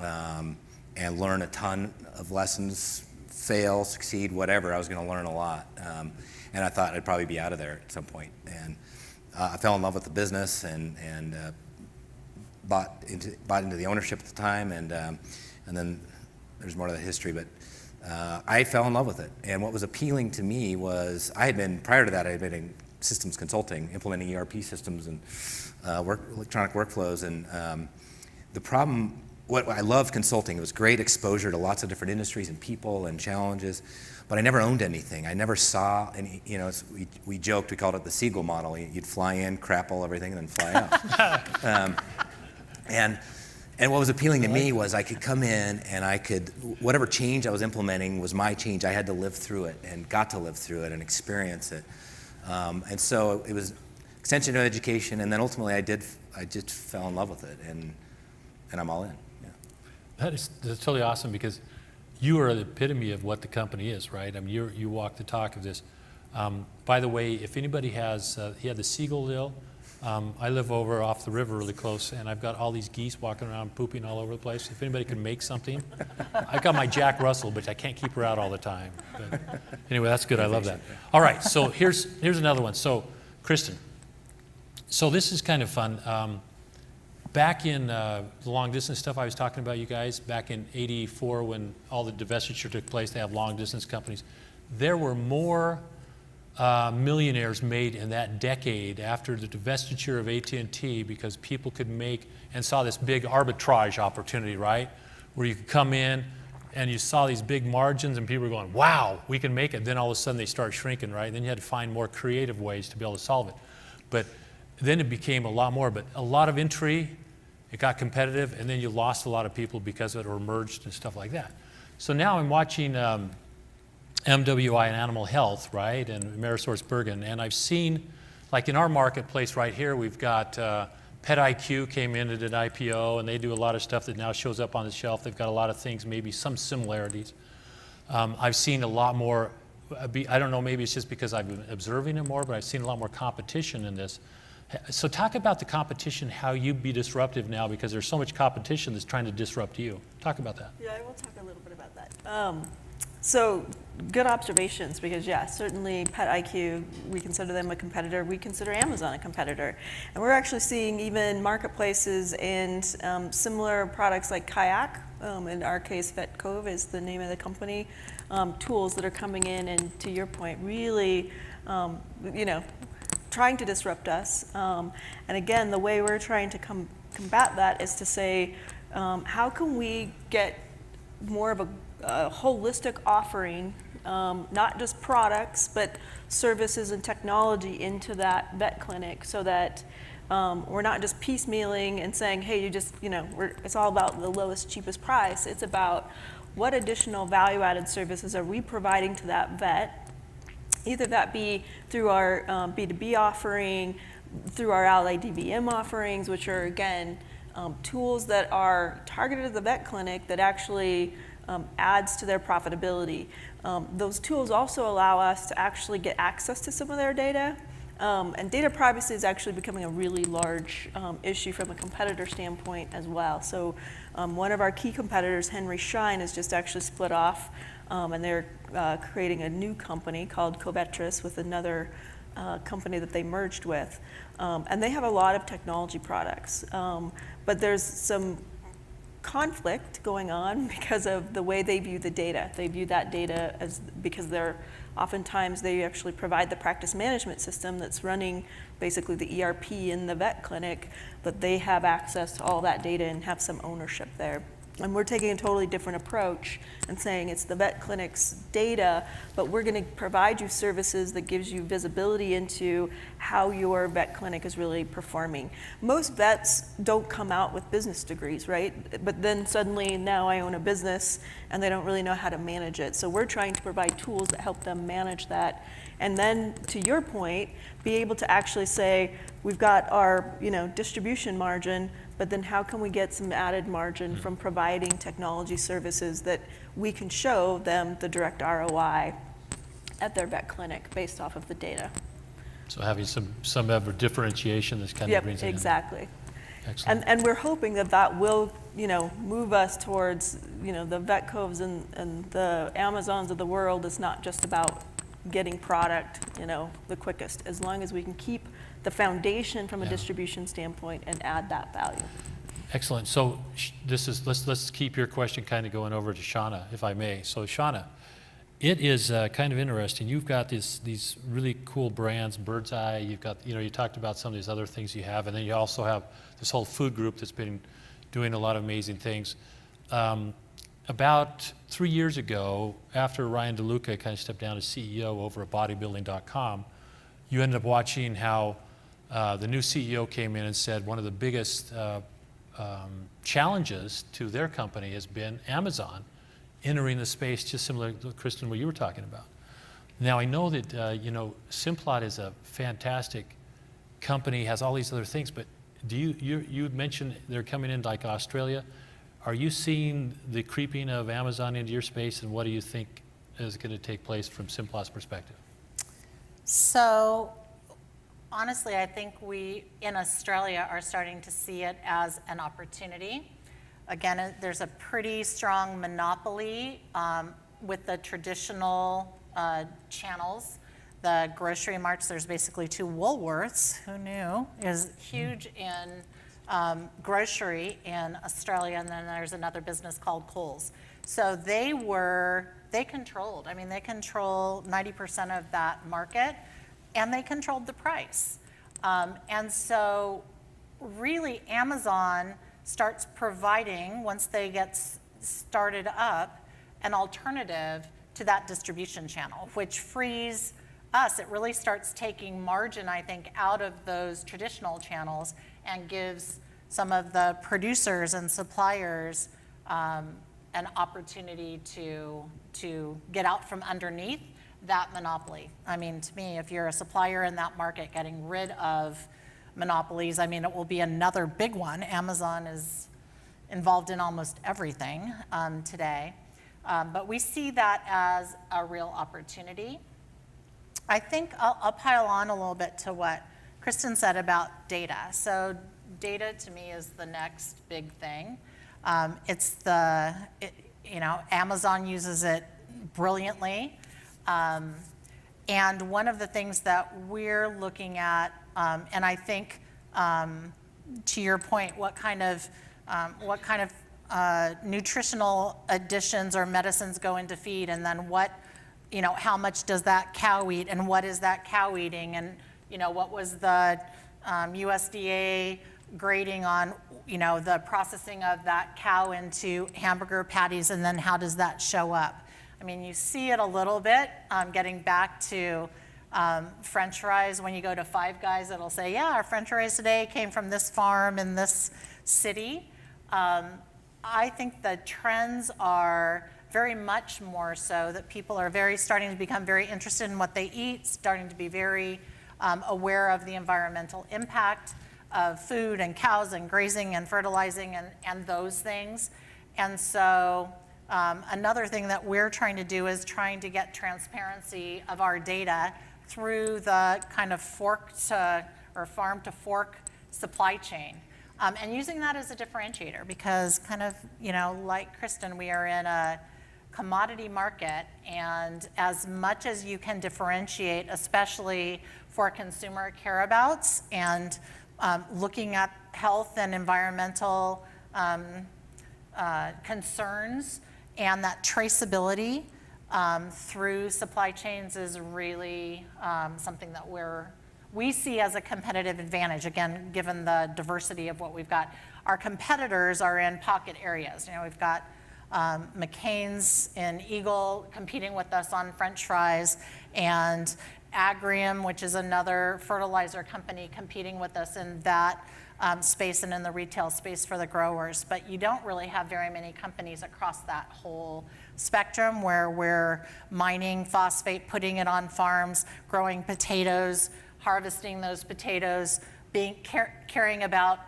Speaker 6: and learn a ton of lessons fail, succeed, whatever, I was going to learn a lot. And I thought I'd probably be out of there at some point. And I fell in love with the business and bought into the ownership at the time. And then there's more to the history, but I fell in love with it. And what was appealing to me was prior to that, I had been in systems consulting, implementing ERP systems and electronic workflows. And I loved consulting. It was great exposure to lots of different industries and people and challenges, but I never owned anything. I never saw any, we joked, we called it the Siegel model. You'd fly in, crapple everything, and then fly out. And what was appealing to me was I could come in and whatever change I was implementing was my change. I had to live through it and got to live through it and experience it. And so it was extension of education, and then ultimately I just fell in love with it, and I'm all in. Yeah.
Speaker 2: That's totally awesome, because you are the epitome of what the company is, right? I mean, you walk the talk of this. By the way, if anybody has, he had the Siegel deal. I live over off the river really close, and I've got all these geese walking around pooping all over the place. If anybody can make something, I've got my Jack Russell, but I can't keep her out all the time. But anyway, that's good. I love that. All right, so here's another one. So, Kristen, so this is kind of fun. Back in the long distance stuff I was talking about, you guys, back in '84 when all the divestiture took place, they have long distance companies. There were more millionaires made in that decade after the divestiture of AT&T, because people could make and saw this big arbitrage opportunity, right? Where you could come in and you saw these big margins and people were going, wow, we can make it. Then all of a sudden they start shrinking, right? Then you had to find more creative ways to be able to solve it. But then it became a lot more, but a lot of entry, it got competitive, and then you lost a lot of people because of it, or merged and stuff like that. So now I'm watching MWI and Animal Health, right, and AmerisourceBergen, and I've seen, like in our marketplace right here, we've got PetIQ came in and did IPO, and they do a lot of stuff that now shows up on the shelf. They've got a lot of things, maybe some similarities. I've seen a lot more, I don't know, maybe it's just because I've been observing it more, but I've seen a lot more competition in this. So talk about the competition, how you be disruptive now, because there's so much competition that's trying to disrupt you. Talk about that.
Speaker 5: Yeah, I will talk a little bit about that. So good observations, because yeah, certainly PetIQ, we consider them a competitor. We consider Amazon a competitor. And we're actually seeing even marketplaces and similar products like Kayak, in our case VetCove is the name of the company, tools that are coming in and, to your point, really, trying to disrupt us. And again, the way we're trying to combat that is to say, how can we get more of a holistic offering, not just products, but services and technology into that vet clinic, so that we're not just piecemealing and saying, hey, it's all about the lowest, cheapest price. It's about what additional value-added services are we providing to that vet, either that be through our B2B offering, through our Allied DVM offerings, which are, again, tools that are targeted at the vet clinic that actually adds to their profitability. Those tools also allow us to actually get access to some of their data. And data privacy is actually becoming a really large issue from a competitor standpoint as well. So one of our key competitors, Henry Schein, has just actually split off, and they're creating a new company called Covetrus with another company that they merged with. And they have a lot of technology products. But there's some conflict going on because of the way they view the data. They view that data as, because oftentimes they actually provide the practice management system that's running basically the ERP in the vet clinic, but they have access to all that data and have some ownership there. And we're taking a totally different approach and saying it's the vet clinic's data, but we're going to provide you services that gives you visibility into how your vet clinic is really performing. Most vets don't come out with business degrees, right? But then suddenly now I own a business and they don't really know how to manage it. So we're trying to provide tools that help them manage that. And then, to your point, be able to actually say, we've got our distribution margin, but then how can we get some added margin from providing technology services that we can show them the direct ROI at their vet clinic based off of the data.
Speaker 2: So having some differentiation that's kind of brings it in.
Speaker 5: Exactly.
Speaker 2: Excellent.
Speaker 5: And we're hoping that will move us towards, the Vetcoves and the Amazons of the world. It's not just about getting product, the quickest, as long as we can keep the foundation from a distribution standpoint and add that value.
Speaker 2: Excellent. So let's keep your question kind of going over to Shauna, if I may. So Shauna, it is kind of interesting. You've got these really cool brands, Bird's Eye. You've got, you talked about some of these other things you have, and then you also have this whole food group that's been doing a lot of amazing things. About 3 years ago, after Ryan DeLuca kind of stepped down as CEO over at bodybuilding.com, you ended up watching how the new CEO came in and said one of the biggest challenges to their company has been Amazon entering the space, just similar to Kristen, what you were talking about. Now I know that Simplot is a fantastic company, has all these other things, but you mentioned they're coming in like Australia. Are you seeing the creeping of Amazon into your space, and what do you think is going to take place from Simplot's perspective?
Speaker 4: So honestly, I think we in Australia are starting to see it as an opportunity. Again, there's a pretty strong monopoly with the traditional channels. The grocery marts, there's basically 2 Woolworths, who knew, is huge in grocery in Australia, and then there's another business called Coles. So they controlled 90% of that market, and they controlled the price. And so really Amazon starts providing, once they get started up, an alternative to that distribution channel, which frees us. It really starts taking margin, I think, out of those traditional channels and gives some of the producers and suppliers an opportunity to get out from underneath that monopoly. I mean, to me, if you're a supplier in that market, getting rid of monopolies, I mean, it will be another big one. Amazon is involved in almost everything today. But we see that as a real opportunity. I think I'll pile on a little bit to what Kristen said about data. So data to me is the next big thing. Amazon uses it brilliantly. And one of the things that we're looking at, and I think to your point, what kind of nutritional additions or medicines go into feed, and then how much does that cow eat, and what is that cow eating, and what was the USDA grading on the processing of that cow into hamburger patties, and then how does that show up? I mean, you see it a little bit, getting back to French fries. When you go to Five Guys, it'll say, yeah, our French fries today came from this farm in this city. I think the trends are very much more so that people are starting to become very interested in what they eat, starting to be very aware of the environmental impact of food and cows and grazing and fertilizing and those things. And so another thing that we're trying to do is trying to get transparency of our data through the kind of farm to fork supply chain. And using that as a differentiator, because kind of, like Kristen, we are in a commodity market, and as much as you can differentiate, especially for consumer careabouts and looking at health and environmental concerns, and that traceability through supply chains is really something that we see as a competitive advantage, again, given the diversity of what we've got. Our competitors are in pocket areas. We've got McCain's in Eagle competing with us on French fries, and Agrium, which is another fertilizer company, competing with us in that space and in the retail space for the growers. But you don't really have very many companies across that whole spectrum where we're mining phosphate, putting it on farms, growing potatoes, harvesting those potatoes, caring about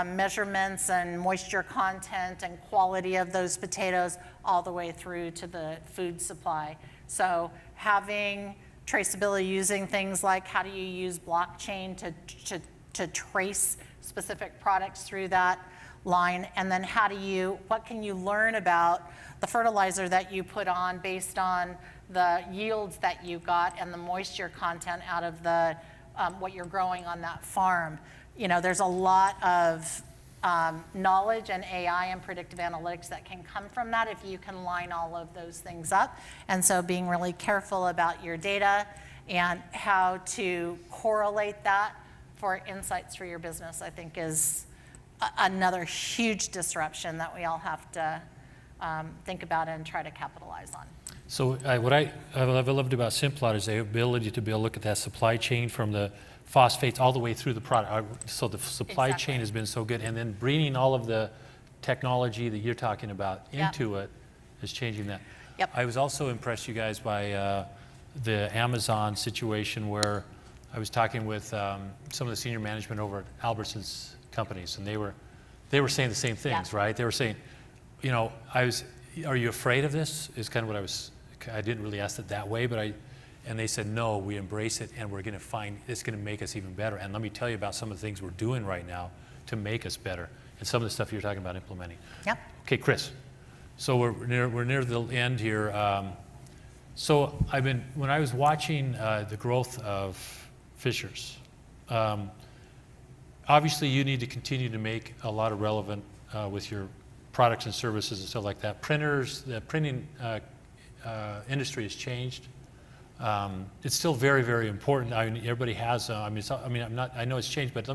Speaker 4: measurements and moisture content and quality of those potatoes all the way through to the food supply. So having traceability, using things like how do you use blockchain to trace specific products through that, line, and then what can you learn about the fertilizer that you put on based on the yields that you got and the moisture content out of the what you're growing on that farm. There's a lot of knowledge and AI and predictive analytics that can come from that if you can line all of those things up. And so being really careful about your data and how to correlate that for insights for your business, I think is another huge disruption that we all have to think about and try to capitalize on.
Speaker 2: So what I've loved about Simplot is the ability to be able to look at that supply chain from the phosphates all the way through the product. So the supply chain has been so good, and then bringing all of the technology that you're talking about into it is changing that.
Speaker 4: Yep.
Speaker 2: I was also impressed, you guys, by the Amazon situation where I was talking with some of the senior management over at Albertsons companies, and they were saying the same things, right? They were saying, are you afraid of this? Is kind of what I didn't really ask it that way, and they said, no, we embrace it, and we're going to find it's going to make us even better. And let me tell you about some of the things we're doing right now to make us better, and some of the stuff you're talking about implementing.
Speaker 4: Yep.
Speaker 2: Okay, Chris. So we're near the end here. So when I was watching the growth of Fishers, obviously you need to continue to make a lot of relevant with your products and services and stuff like that. The printing industry has changed. It's still very, very important. Everybody has. I know it's changed, but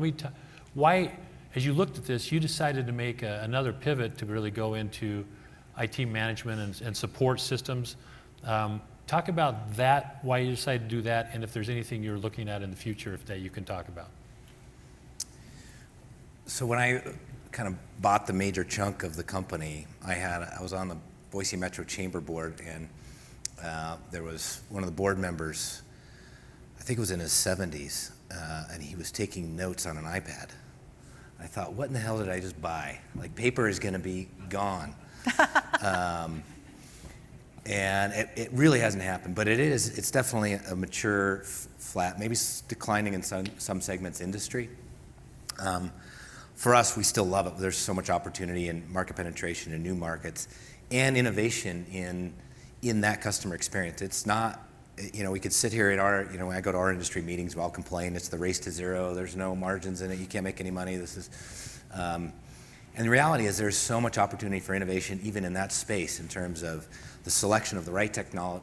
Speaker 2: why, as you looked at this, you decided to make another pivot to really go into IT management and support systems. Talk about that, why you decided to do that, and if there's anything you're looking at in the future that you can talk about.
Speaker 6: So when I kind of bought the major chunk of the company, I was on the Boise Metro Chamber Board, and there was one of the board members, I think it was in his 70s, and he was taking notes on an iPad. I thought, what in the hell did I just buy? Like, paper is going to be gone. And it really hasn't happened, but it's definitely a mature, flat, maybe declining in some segments industry. For us, we still love it. There's so much opportunity in market penetration in new markets and innovation in that customer experience. It's not, we could sit here at when I go to our industry meetings, we all complain, it's the race to zero, there's no margins in it, you can't make any money, and the reality is there's so much opportunity for innovation even in that space in terms of the selection of the right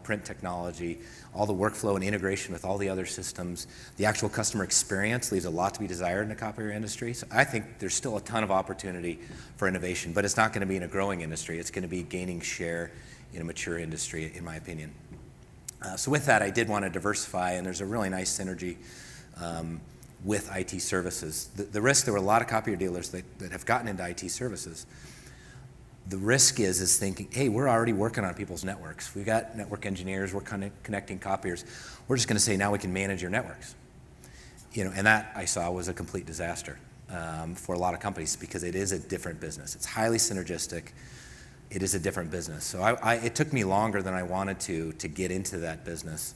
Speaker 6: print technology, all the workflow and integration with all the other systems. The actual customer experience leaves a lot to be desired in the copier industry. So I think there's still a ton of opportunity for innovation, but it's not going to be in a growing industry. It's going to be gaining share in a mature industry, in my opinion. So with that, I did want to diversify, and there's a really nice synergy with IT services. The risk, there were a lot of copier dealers that have gotten into IT services. The risk is thinking, hey, we're already working on people's networks. We've got network engineers, we're connecting copiers. We're just going to say, now we can manage your networks. And that I saw was a complete disaster for a lot of companies because it is a different business. It's highly synergistic. It is a different business. So it took me longer than I wanted to get into that business.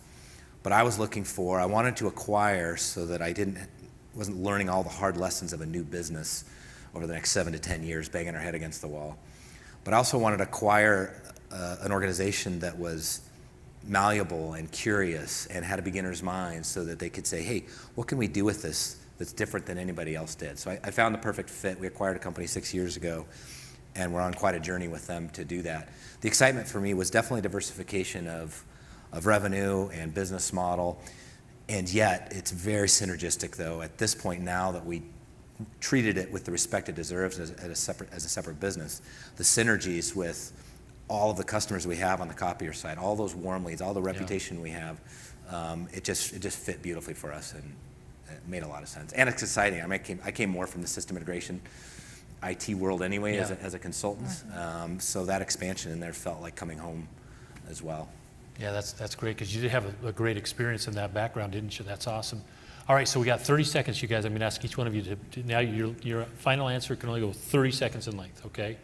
Speaker 6: But I wanted to acquire so that I wasn't learning all the hard lessons of a new business over the next 7 to 10 years, banging our head against the wall. But I also wanted to acquire an organization that was malleable and curious and had a beginner's mind so that they could say, hey, what can we do with this that's different than anybody else did? So I found the perfect fit. We acquired a company 6 years ago, and we're on quite a journey with them to do that. The excitement for me was definitely diversification of revenue and business model, and yet it's very synergistic, though, at this point now that we treated it with the respect it deserves as a separate business. The synergies with all of the customers we have on the copier side, all those warm leads, all the reputation we have, it just fit beautifully for us, and it made a lot of sense. And it's exciting. I came more from the system integration IT world anyway as a consultant, so that expansion in there felt like coming home as well.
Speaker 2: Yeah, that's great because you did have a great experience in that background, didn't you? That's awesome. All right, so we got 30 seconds, you guys. I'm going to ask each one of you to now your final answer can only go 30 seconds in length, okay?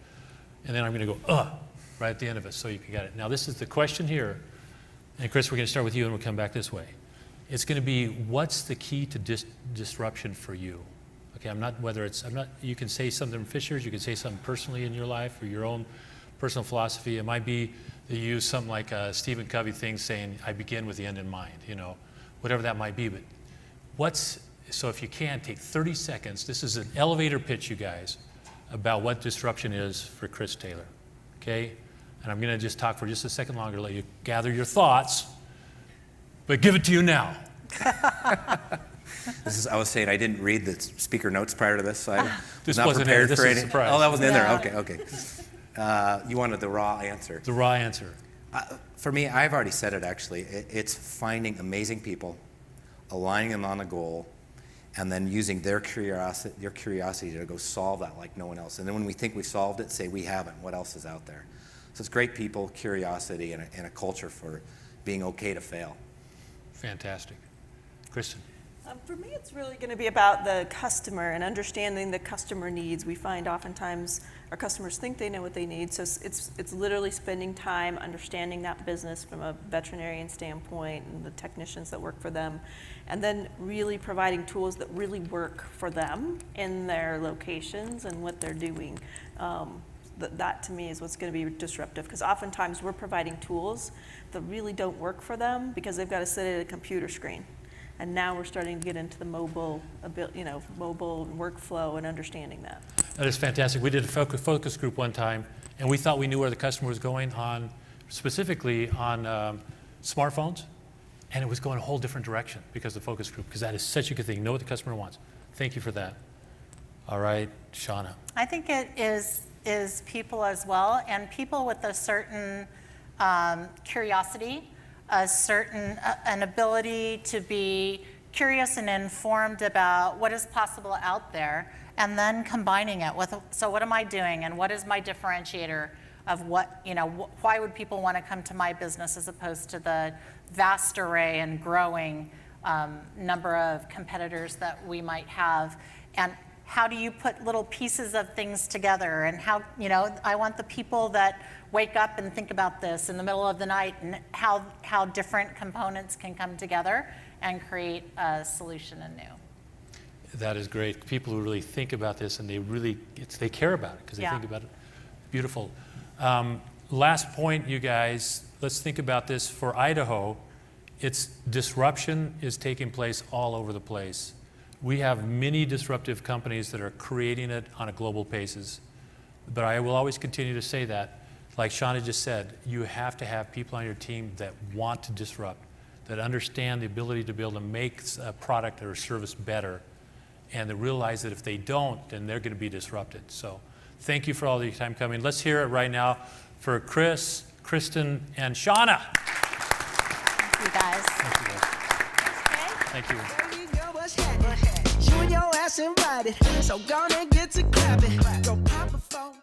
Speaker 2: And then I'm going to go, right at the end of it so you can get it. Now, this is the question here. And Chris, we're going to start with you and we'll come back this way. It's going to be, what's the key to disruption for you? Okay, you can say something from Fisher's, you can say something personally in your life or your own personal philosophy. It might be that you use something like a Stephen Covey thing saying, I begin with the end in mind, whatever that might be. But so if you can, take 30 seconds. This is an elevator pitch, you guys, about what disruption is for Chris Taylor, okay? And I'm gonna just talk for just a second longer, let you gather your thoughts, but give it to you now.
Speaker 6: I was saying I didn't read the speaker notes prior to this, so I was not
Speaker 2: wasn't
Speaker 6: prepared
Speaker 2: in. This
Speaker 6: for
Speaker 2: is a
Speaker 6: any.
Speaker 2: surprise.
Speaker 6: Oh, that wasn't in there.
Speaker 4: Yeah.
Speaker 6: Okay. You wanted the raw answer.
Speaker 2: The raw answer.
Speaker 6: For me, I've already said it actually. It's finding amazing people, aligning them on a goal, and then using their curiosity to go solve that like no one else. And then when we think we've solved it, say we haven't. What else is out there? So it's great people, curiosity, and a culture for being okay to fail.
Speaker 2: Fantastic. Kristen.
Speaker 5: For me, it's really going to be about the customer and understanding the customer needs. We find oftentimes our customers think they know what they need, so it's literally spending time understanding that business from a veterinarian standpoint and the technicians that work for them, and then really providing tools that really work for them in their locations and what they're doing. That to me is what's going to be disruptive, because oftentimes we're providing tools that really don't work for them because they've got to sit at a computer screen. And now we're starting to get into the mobile workflow and understanding that.
Speaker 2: That is fantastic. We did a focus group one time, and we thought we knew where the customer was going specifically on smartphones, and it was going a whole different direction because of the focus group, because that is such a good thing. Know what the customer wants. Thank you for that. All right, Shauna.
Speaker 4: I think it is people as well, and people with a certain curiosity, an ability to be curious and informed about what is possible out there, and then combining it with, so what am I doing and what is my differentiator of what, why would people want to come to my business as opposed to the vast array and growing number of competitors that we might have, and how do you put little pieces of things together, and how, I want the people that wake up and think about this in the middle of the night, and how different components can come together and create a solution anew.
Speaker 2: That is great. People who really think about this, and they care about it because they think about it. Beautiful. Last point, you guys, let's think about this for Idaho. Disruption is taking place all over the place. We have many disruptive companies that are creating it on a global basis. But I will always continue to say that, like Shauna just said, you have to have people on your team that want to disrupt, that understand the ability to be able to make a product or a service better, and that realize that if they don't, then they're going to be disrupted. So thank you for all the time coming. Let's hear it right now for Chris, Kristen, and Shauna.
Speaker 4: Thank you, guys.
Speaker 2: Thank you.
Speaker 7: You and your ass invited, so gonna get to clapping. Go pop a phone.